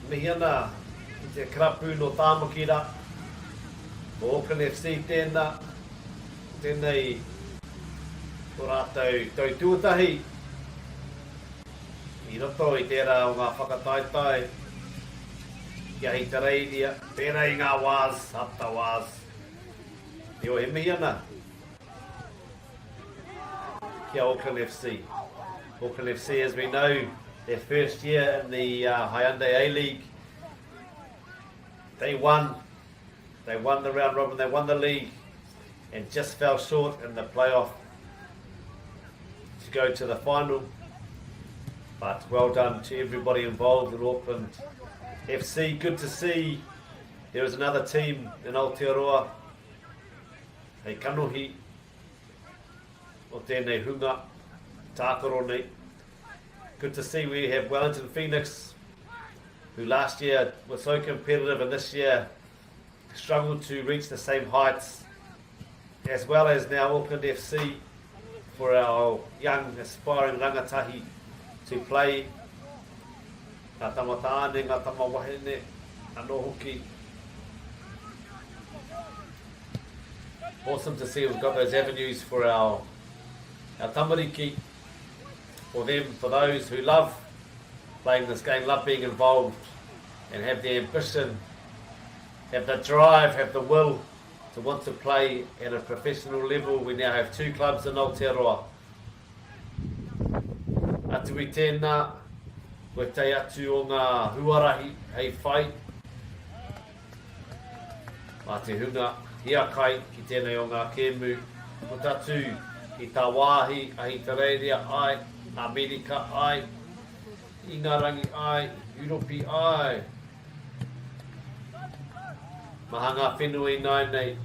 Mihi ana ki te krapu no Tāmakira, o Auckland FC tēnā, tēnei ko rātou tau tuatahi. I roto i tērā o ngā whakataitai, kia hei te reiria, tēnei ngā wās, hata wās. Te o he mihi ana. Auckland FC. Auckland FC, as we know, their first year in the Hyundai A-League. they won the round robin, they won the league, and just fell short in the playoff to go to the final. But well done to everybody involved in Auckland FC. Good to see there is another team in Aotearoa, hei kanohi o tēnei hunga tākaro nei. Good to see we have Wellington Phoenix, who last year were so competitive and this year struggled to reach the same heights, as well as now Auckland FC for our young aspiring rangatahi to play. Ngā tamataane, ngā tamawahine, anō hoki. Awesome to see we've got those avenues for our tamariki, for them, for those who love playing this game, love being involved, and have the ambition, have the drive, have the will to want to play at a professional level. We now have 2 clubs in Aotearoa. Atu I tēnā, koe tei atu o ngā huarahi hei whai. Mā te hunga hia kai ki tēnei o ngā kēmu. Ko tatu i tā wāhi, ahi te reiria ai, Amerika ai, Ingarangi ai, Europe ai. Mahanga whenua I nai nei,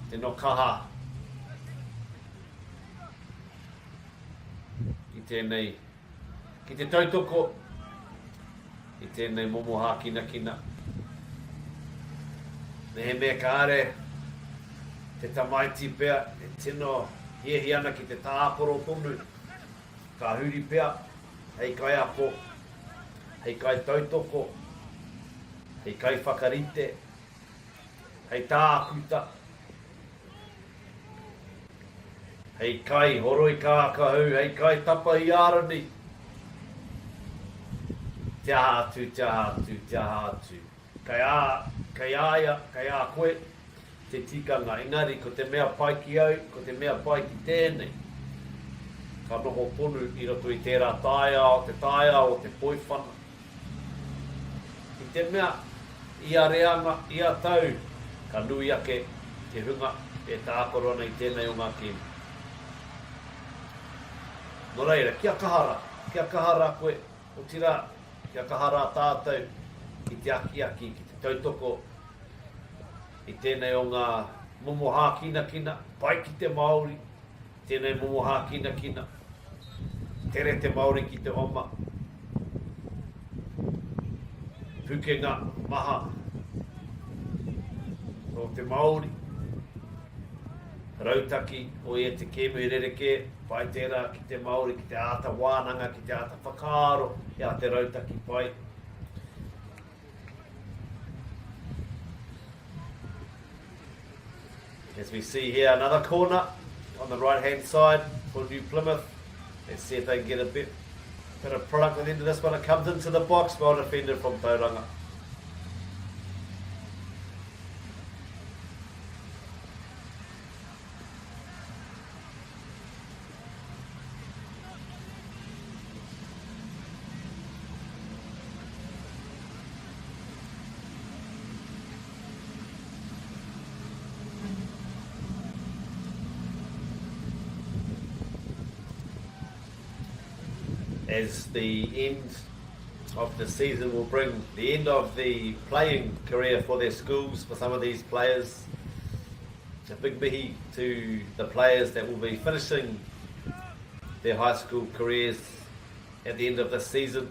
te no kaha. Ki tēnei, ki te tautoko, ki tēnei momoha kina kina. Me he mea ka are, te tamaiti pea, te tino hiehi ana ki te tāporo tonu. Ka huri pea, hei kai apo, hei kai tautoko, hei kai whakarite, hei tākuta, hei kai horoi kākahu, hei kai tapahi arani. Te atu, te atu, te atu. Kai aia, kai a koe, te tikanga. Engari, ko te mea pai ki au, ko te mea pai ki tēnei. Ka noho ponu I roto I tērā taia, te poiwhana. I te mea, I a reanga, I a tau, ka nui ake te hunga e tākorona I tēnei o ngā kēmu. Nō reira, kia kahara koe, o tira, kia kahara tātou, ki te aki, ki te tautoko, I tēnei o ngā momoha kina kina, pai ki te MΑORI, tēnei momoha kina kina, tere te MAORI ki te oma, pukenga maha, o te MAORI, rautaki o e te kēmu I rereke, pai tērā ki te MAORI, ki te āta wānanga, ki te āta whakaaro, I a te rautaki pai. As we see here, another corner on the right hand side for New Plymouth. Let's see if they can get a bit of product at the end of this one. It comes into the box, well defended from Tauranga. As the end of the season will bring the end of the playing career for their schools for some of these players. A big mihi to the players that will be finishing their high school careers at the end of this season,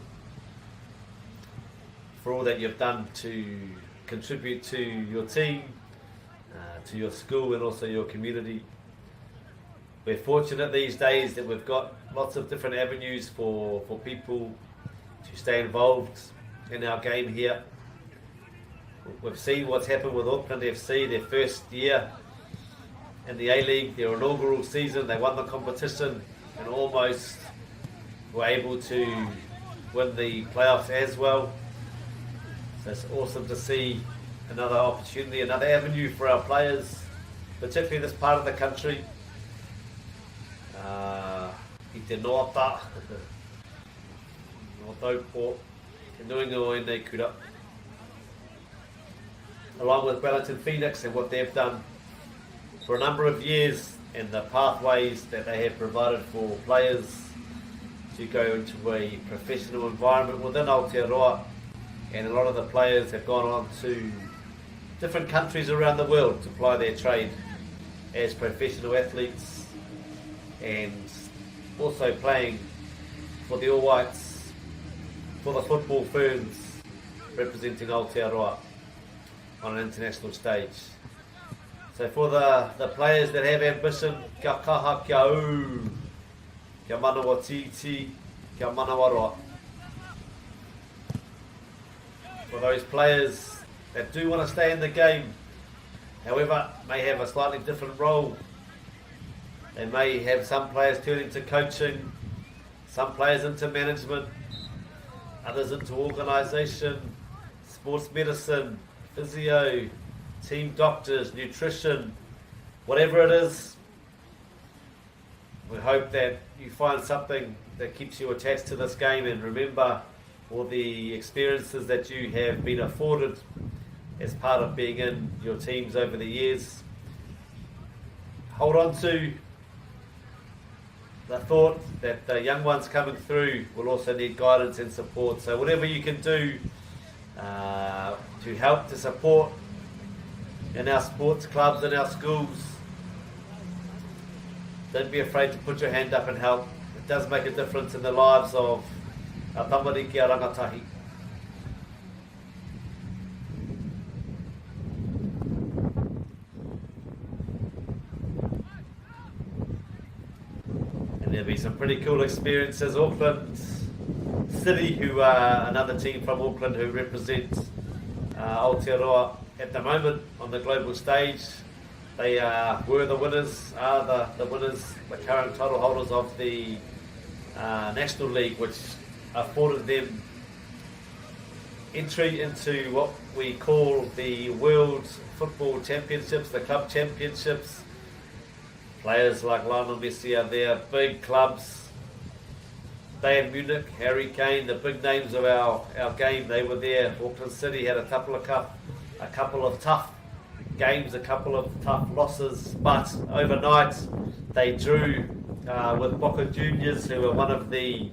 for all that you've done to contribute to your team, to your school and also your community. We're fortunate these days that we've got lots of different avenues for people to stay involved in our game here. We've seen what's happened with Auckland FC, their first year in the A-League, their inaugural season. They won the competition and almost were able to win the playoffs as well. So it's awesome to see another opportunity, another avenue for our players, particularly this part of the country. I te noata, no taupo, te nuinga o nei kura. along with Wellington Phoenix and what they've done for a number of years and the pathways that they have provided for players to go into a professional environment within Aotearoa. And a lot of the players have gone on to different countries around the world to ply their trade as professional athletes and also playing for the All Whites, for the football firms representing Aotearoa on an international stage. So for the players that have ambition, kia kaha, kia au, kia manawa titi, kia manawa roa. For those players that do want to stay in the game, however, may have a slightly different role. They may have some players turn into coaching, some players into management, others into organisation, sports medicine, physio, team doctors, nutrition, whatever it is. We hope that you find something that keeps you attached to this game and remember all the experiences that you have been afforded as part of being in your teams over the years. Hold on to the thought that the young ones coming through will also need guidance and support. So whatever you can do to help, to support in our sports clubs, in our schools, don't be afraid to put your hand up and help. It does make a difference in the lives of our tamariki, our rangatahi. There'll be some pretty cool experiences. Auckland City, who are another team from Auckland who represent Aotearoa at the moment on the global stage. They were the winners, are the winners, the current title holders of the National League, which afforded them entry into what we call the World Football Championships, the Club Championships. Players like Lionel Messi are there, big clubs. Bayern Munich, Harry Kane, the big names of our game, they were there. Auckland City had a couple of tough games, a couple of tough losses, but overnight they drew with Boca Juniors, who are one of the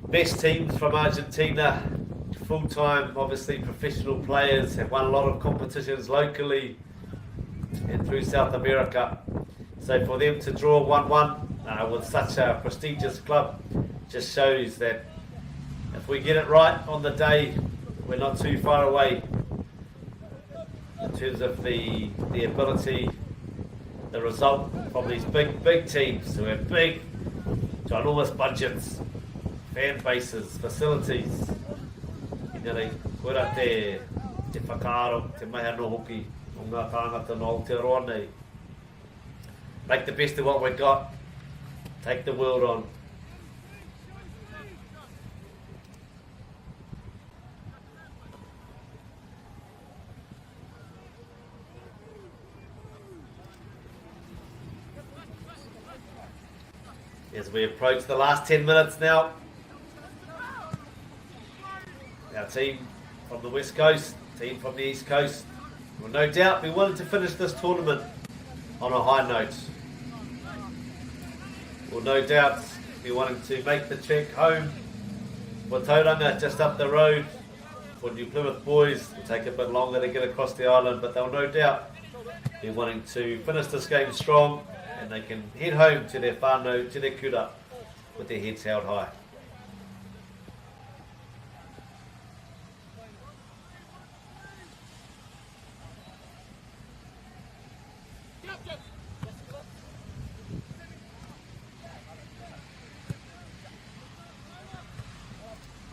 best teams from Argentina. Full-time, obviously professional players, have won a lot of competitions locally and through South America. So for them to draw 1-1 with such a prestigious club just shows that if we get it right on the day, we're not too far away in terms of the ability, the result from these big teams who have big, ginormous budgets, fan bases, facilities. Kura te whakaaro, te mai anō hoki o ngā tāngata no Aotearoa nei. Make the best of what we've got. Take the world on. As we approach the last 10 minutes now, our team from the West Coast, team from the East Coast, will no doubt be willing to finish this tournament on a high note. Will no doubt be wanting to make the trek home. For Tauranga, just up the road, for New Plymouth boys, it'll take a bit longer to get across the island, but they'll no doubt be wanting to finish this game strong, and they can head home to their whānau, to their kura, with their heads held high.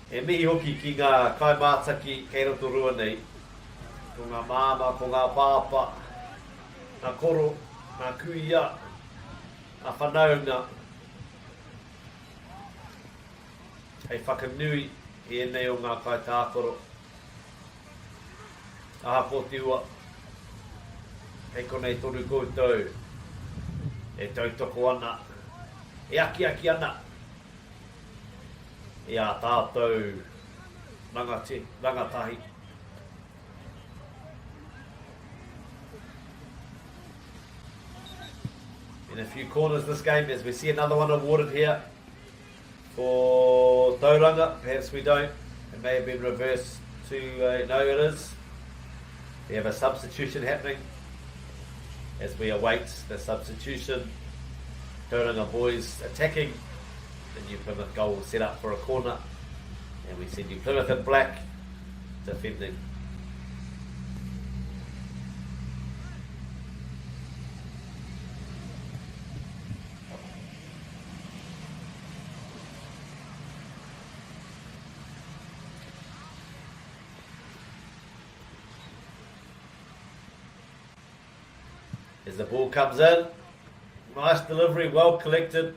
E mihi hoki ki ngā kaimātaki kei Rotorua nei, ko ngā māma, ko ngā pāpa, ngā koro, ngā kuia, ngā whanaunga. Hei whakanui i enei o ngā kai tākoro. Aha pōtiua, hei konei toru koutou, e tautoko ana, e aki ana. Ia tātou rangatahi. in a few corners this game, as we see another one awarded here for Tauranga. Perhaps we don't. It may have been reversed to no, it is. We have a substitution happening as we await the substitution. Tauranga boys attacking. The New Plymouth goal set up for a corner, and we see New Plymouth in black defending. As the ball comes in, nice delivery, well collected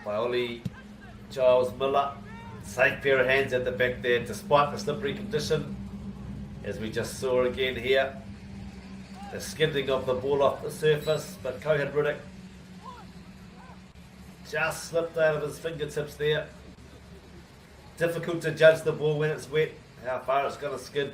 by Ollie Giles Miller. Safe pair of hands at the back there despite the slippery condition, as we just saw again here. The skidding of the ball off the surface, but Cohen Riddick just slipped out of his fingertips there. Difficult to judge the ball when it's wet, how far it's going to skid.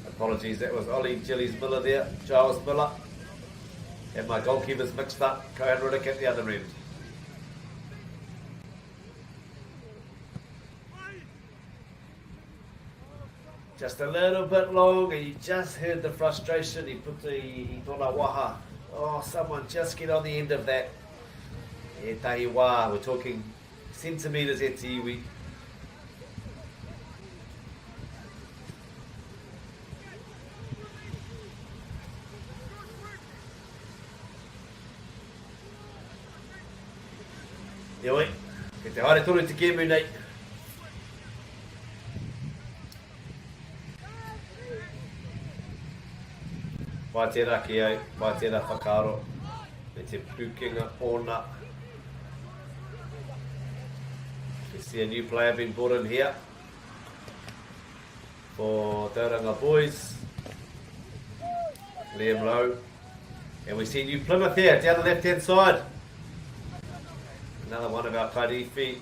Apologies, that was Ollie Gillies Miller there, Giles Miller. And my goalkeeper's mixed up, Cohen Riddick at the other end. Just a little bit long, and you just heard the frustration. He tōna waha. Oh, someone just get on the end of that. E tahi wā, we're talking centimetres e te iwi. Ioi, ke te haere tonu te kēmu nei. Wā tērā ki au, wā tērā whakaaro, me te pūkenga ona. We see a new player being brought in here for Tauranga boys, Liam Lowe. And we see New Plymouth here, down the left hand side. Another one of our Karifi.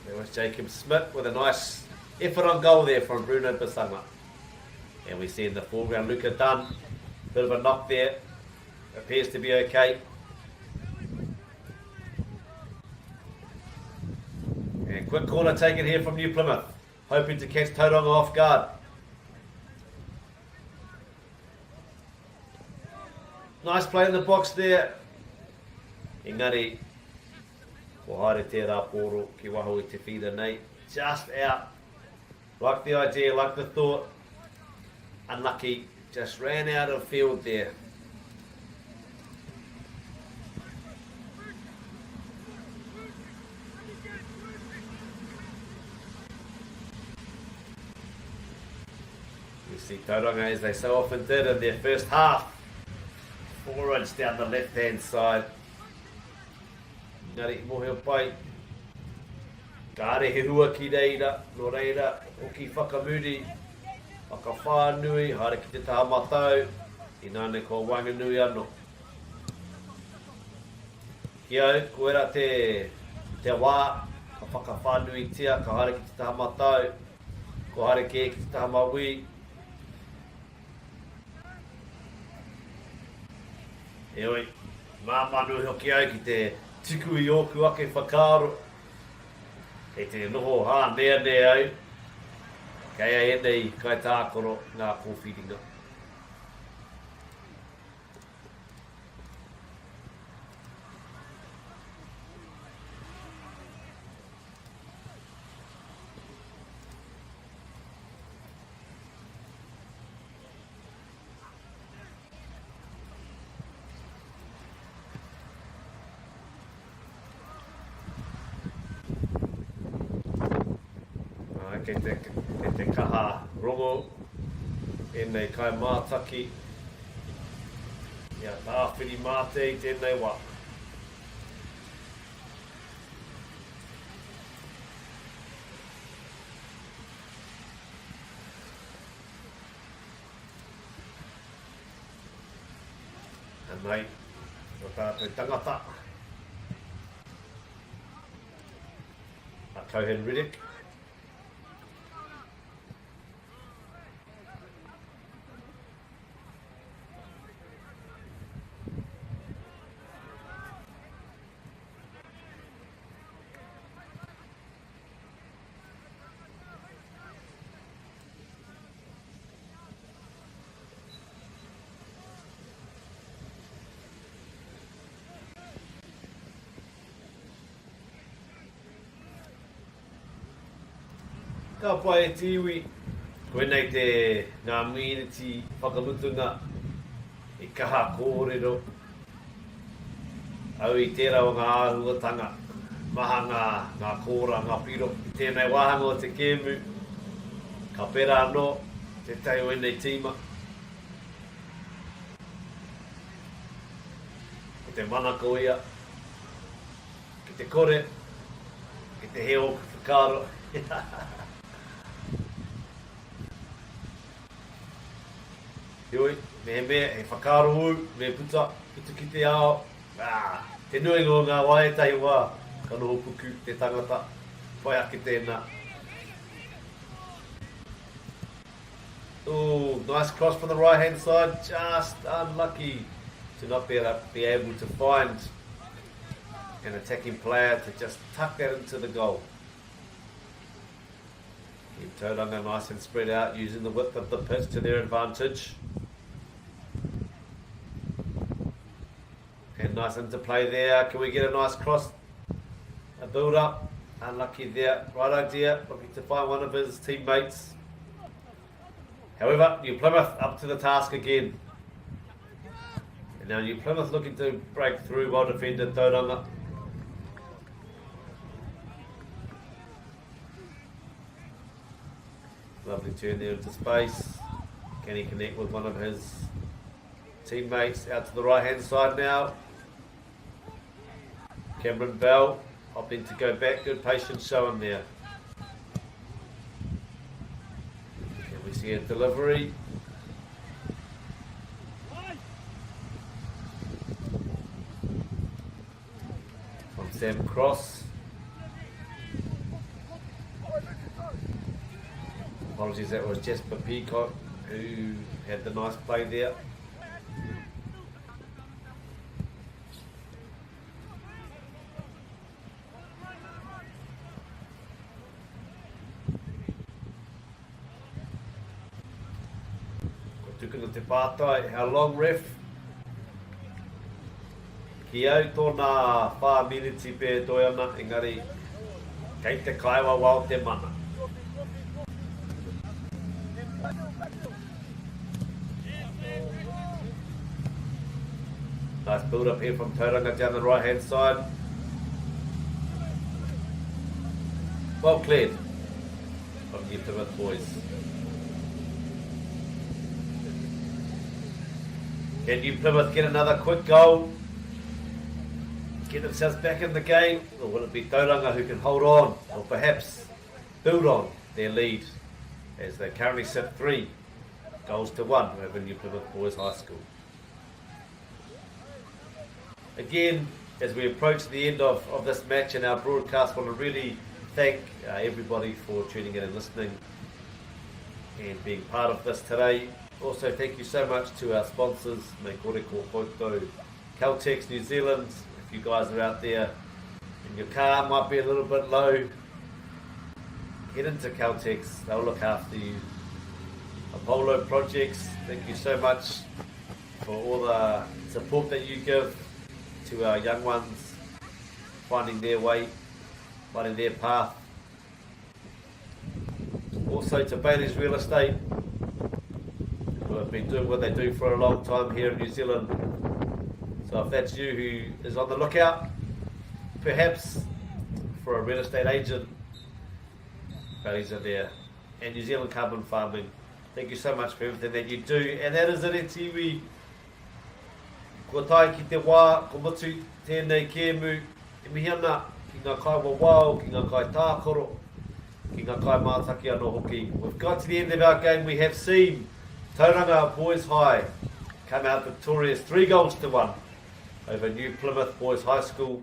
There was Jacob Smith with a nice effort on goal there from Bruno Bisama. And we see in the foreground Luca Dunn. Bit of a knock there. Appears to be okay. And quick corner taken here from New Plymouth. Hoping to catch Tauranga off guard. Nice play in the box there. Engari, ko haere tērā pōro ki waho I te whira nei. Just out. Like the idea, like the thought. Unlucky, just ran out of field there. You see Tauranga, as they so often did in their first half. Forwards down the left hand side. Ngari mohe pai. Kāre he hua ki reira, no reira, o ki whakamuri, whakawhānui, haere ki te taha matau, I nāne ko wanganui anō. Ki au, ko era te wā, ka whakawhānui tia, ka haere ki te taha matau, ko haere ki te taha maui. Eoi, māmanu hoki au ki te tiku I oku ake whakaaro. E te noho hā nea au. Kei ai enei kai tākoro ngā kōwhiringa. Kei te kaha rongo e nei kai mātaki. Ia tāwhiri māte I tēnei wā. nei, o tātou tangata. A Cohen Riddick. Ka pai e tiwi, koe nei te ngā miniti whakamutunga I kaha kōrero. Au I tērā o ngā āhuatanga, maha ngā kōra, ngā piro. I tēnei wāhanga o te kēmu, ka pera anō, te tau e nei tīma. Ki te manaka o ia, ki te kore, ki te heo ki whakaro. Ioi, me he mea, he whakaro u, me puta ki te ao. Te nui ngō ngā waetai wā, ka noho puku te tangata, pai ake tēnā. Ooh, nice cross from the right hand side, just unlucky to not be able to find an attacking player to just tuck that into the goal. Keep Tauranga nice and spread out, using the width of the pitch to their advantage. And nice interplay there. Can we get a nice cross? A build up. Unlucky there. Right idea. Looking to find one of his teammates. However, New Plymouth up to the task again. And now New Plymouth looking to break through. Well defended Tauranga. Lovely turn there into space. Can he connect with one of his teammates? Out to the right hand side now. Cameron Bell opting to go back. Good patience showing there. Can we see a delivery? From Sam Cross. Apologies, that was Jasper Peacock who had the nice play there. Tukuna te pātai, how long ref? Ki au tōna whā miniti pē toiana, engari, kei te kaiwa wau te mana. Nice build up here from Tauranga down the right hand side. Well cleared from the Plymouth boys. Can New Plymouth get another quick goal? Get themselves back in the game? Or will it be Tauranga who can hold on? Or perhaps build on their lead as they currently sit 3 goals to 1 over New Plymouth Boys High School. Again, as we approach the end of this match and our broadcast, I want to really thank everybody for tuning in and listening and being part of this today. Also, thank you so much to our sponsors, MāORI Kōpoto, Caltex New Zealand. If you guys are out there and your car might be a little bit low, head into Caltex, they'll look after you. Apollo Projects, thank you so much for all the support that you give to our young ones, finding their way, finding their path. Also to Bailey's Real Estate, who have been doing what they do for a long time here in New Zealand. So if that's you who is on the lookout, perhaps for a real estate agent, Bailey's are there. And New Zealand Carbon Farming, thank you so much for everything that you do. And that is it, Tiwi. Ko tai ki te wā, ko mutu tēnei kēmu, e mihana ki ngā kai wawao, ki ngā kai tākoro, ki ngā kai mātaki anō hoki. We've got to the end of our game. We have seen Tauranga Boys High come out victorious 3-1 over New Plymouth Boys High School.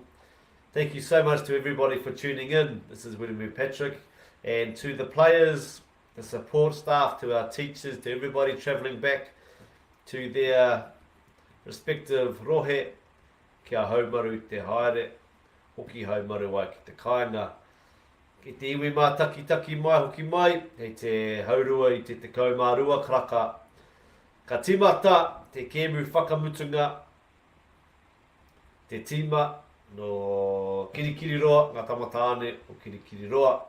Thank you so much to everybody for tuning in. This is William Patrick, and to the players, the support staff, to our teachers, to everybody travelling back to their respective rohe, kia haumaru te haere, hoki haumaru ai ki te kāinga. Ki te iwi mā taki mai hoki mai, hei te haurua i te kaumārua kraka. Ka timata, te kēmu whakamutunga, te tima no kirikiriroa, ngā tamatāne o kirikiriroa,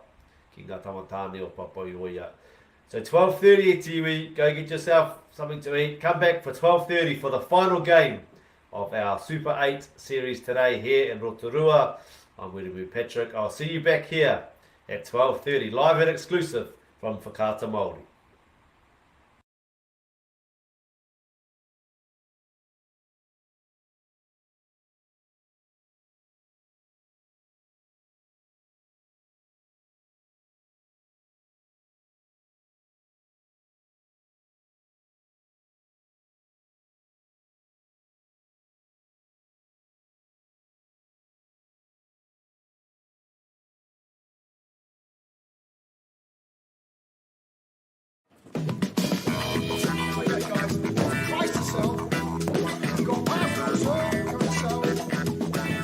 ki ngā tamatāne o Papairoia. So 12:30 e tiwi, go get yourself something to eat. Come back for 12:30 for the final game of our Super 8 series today here in Rotorua. I'm William Patrick. I'll see you back here at 12:30, live and exclusive from Whakaata Māori.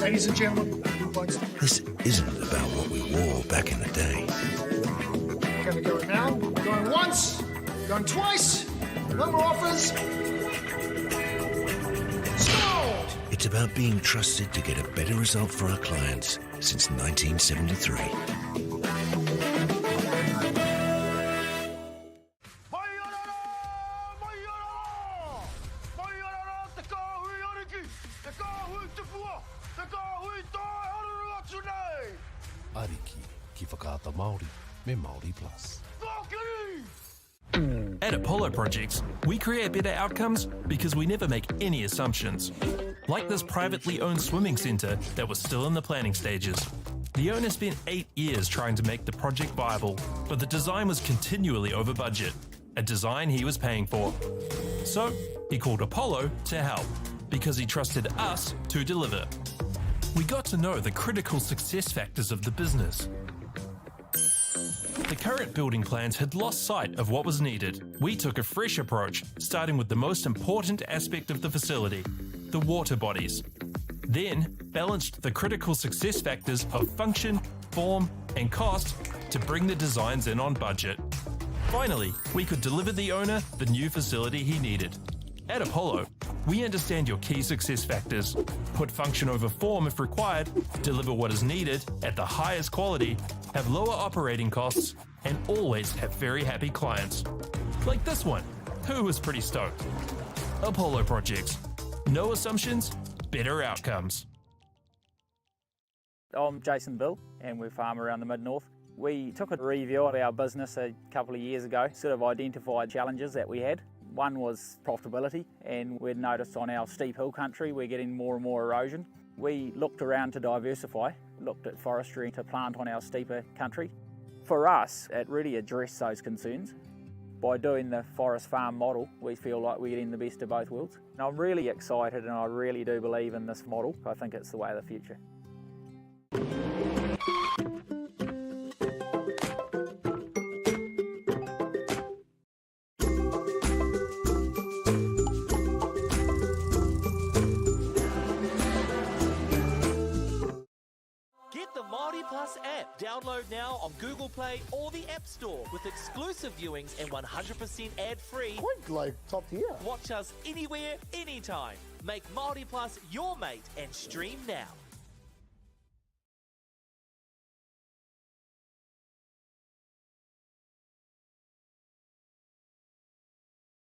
Ladies and gentlemen, This isn't about what we wore back in the day. we're going to go now. Going once, going twice, no more offers. Sold! It's about being trusted to get a better result for our clients since 1973. Ariki ki whakaata Māori me MāORI Plus. At Apollo Projects, we create better outcomes because we never make any assumptions. Like this privately owned swimming centre that was still in the planning stages. The owner spent 8 years trying to make the project viable, but the design was continually over budget, a design he was paying for. So, he called Apollo to help, because he trusted us to deliver. We got to know the critical success factors of the business. The current building plans had lost sight of what was needed. We took a fresh approach, starting with the most important aspect of the facility, the water bodies. Then, balanced the critical success factors of function, form, and cost to bring the designs in on budget. Finally, we could deliver the owner the new facility he needed. At Apollo, we understand your key success factors, put function over form if required, deliver what is needed at the highest quality, have lower operating costs, and always have very happy clients. Like this one, who was pretty stoked. Apollo Projects. No assumptions, better outcomes. I'm Jason Bill and we farm around the Mid-North. We took a review of our business a couple of years ago, sort of identified challenges that we had. One was profitability, and we'd noticed on our steep hill country we're getting more and more erosion. We looked around to diversify, looked at forestry to plant on our steeper country. For us, it really addressed those concerns. By doing the forest farm model, we feel like we're getting the best of both worlds. And I'm really excited and I really do believe in this model. I think it's the way of the future. Get the MāORI Plus app. Download now on Google Play or the App Store with exclusive viewings and 100% ad-free. Quite like top tier. Watch us anywhere, anytime. Make MāORI Plus your mate and stream now.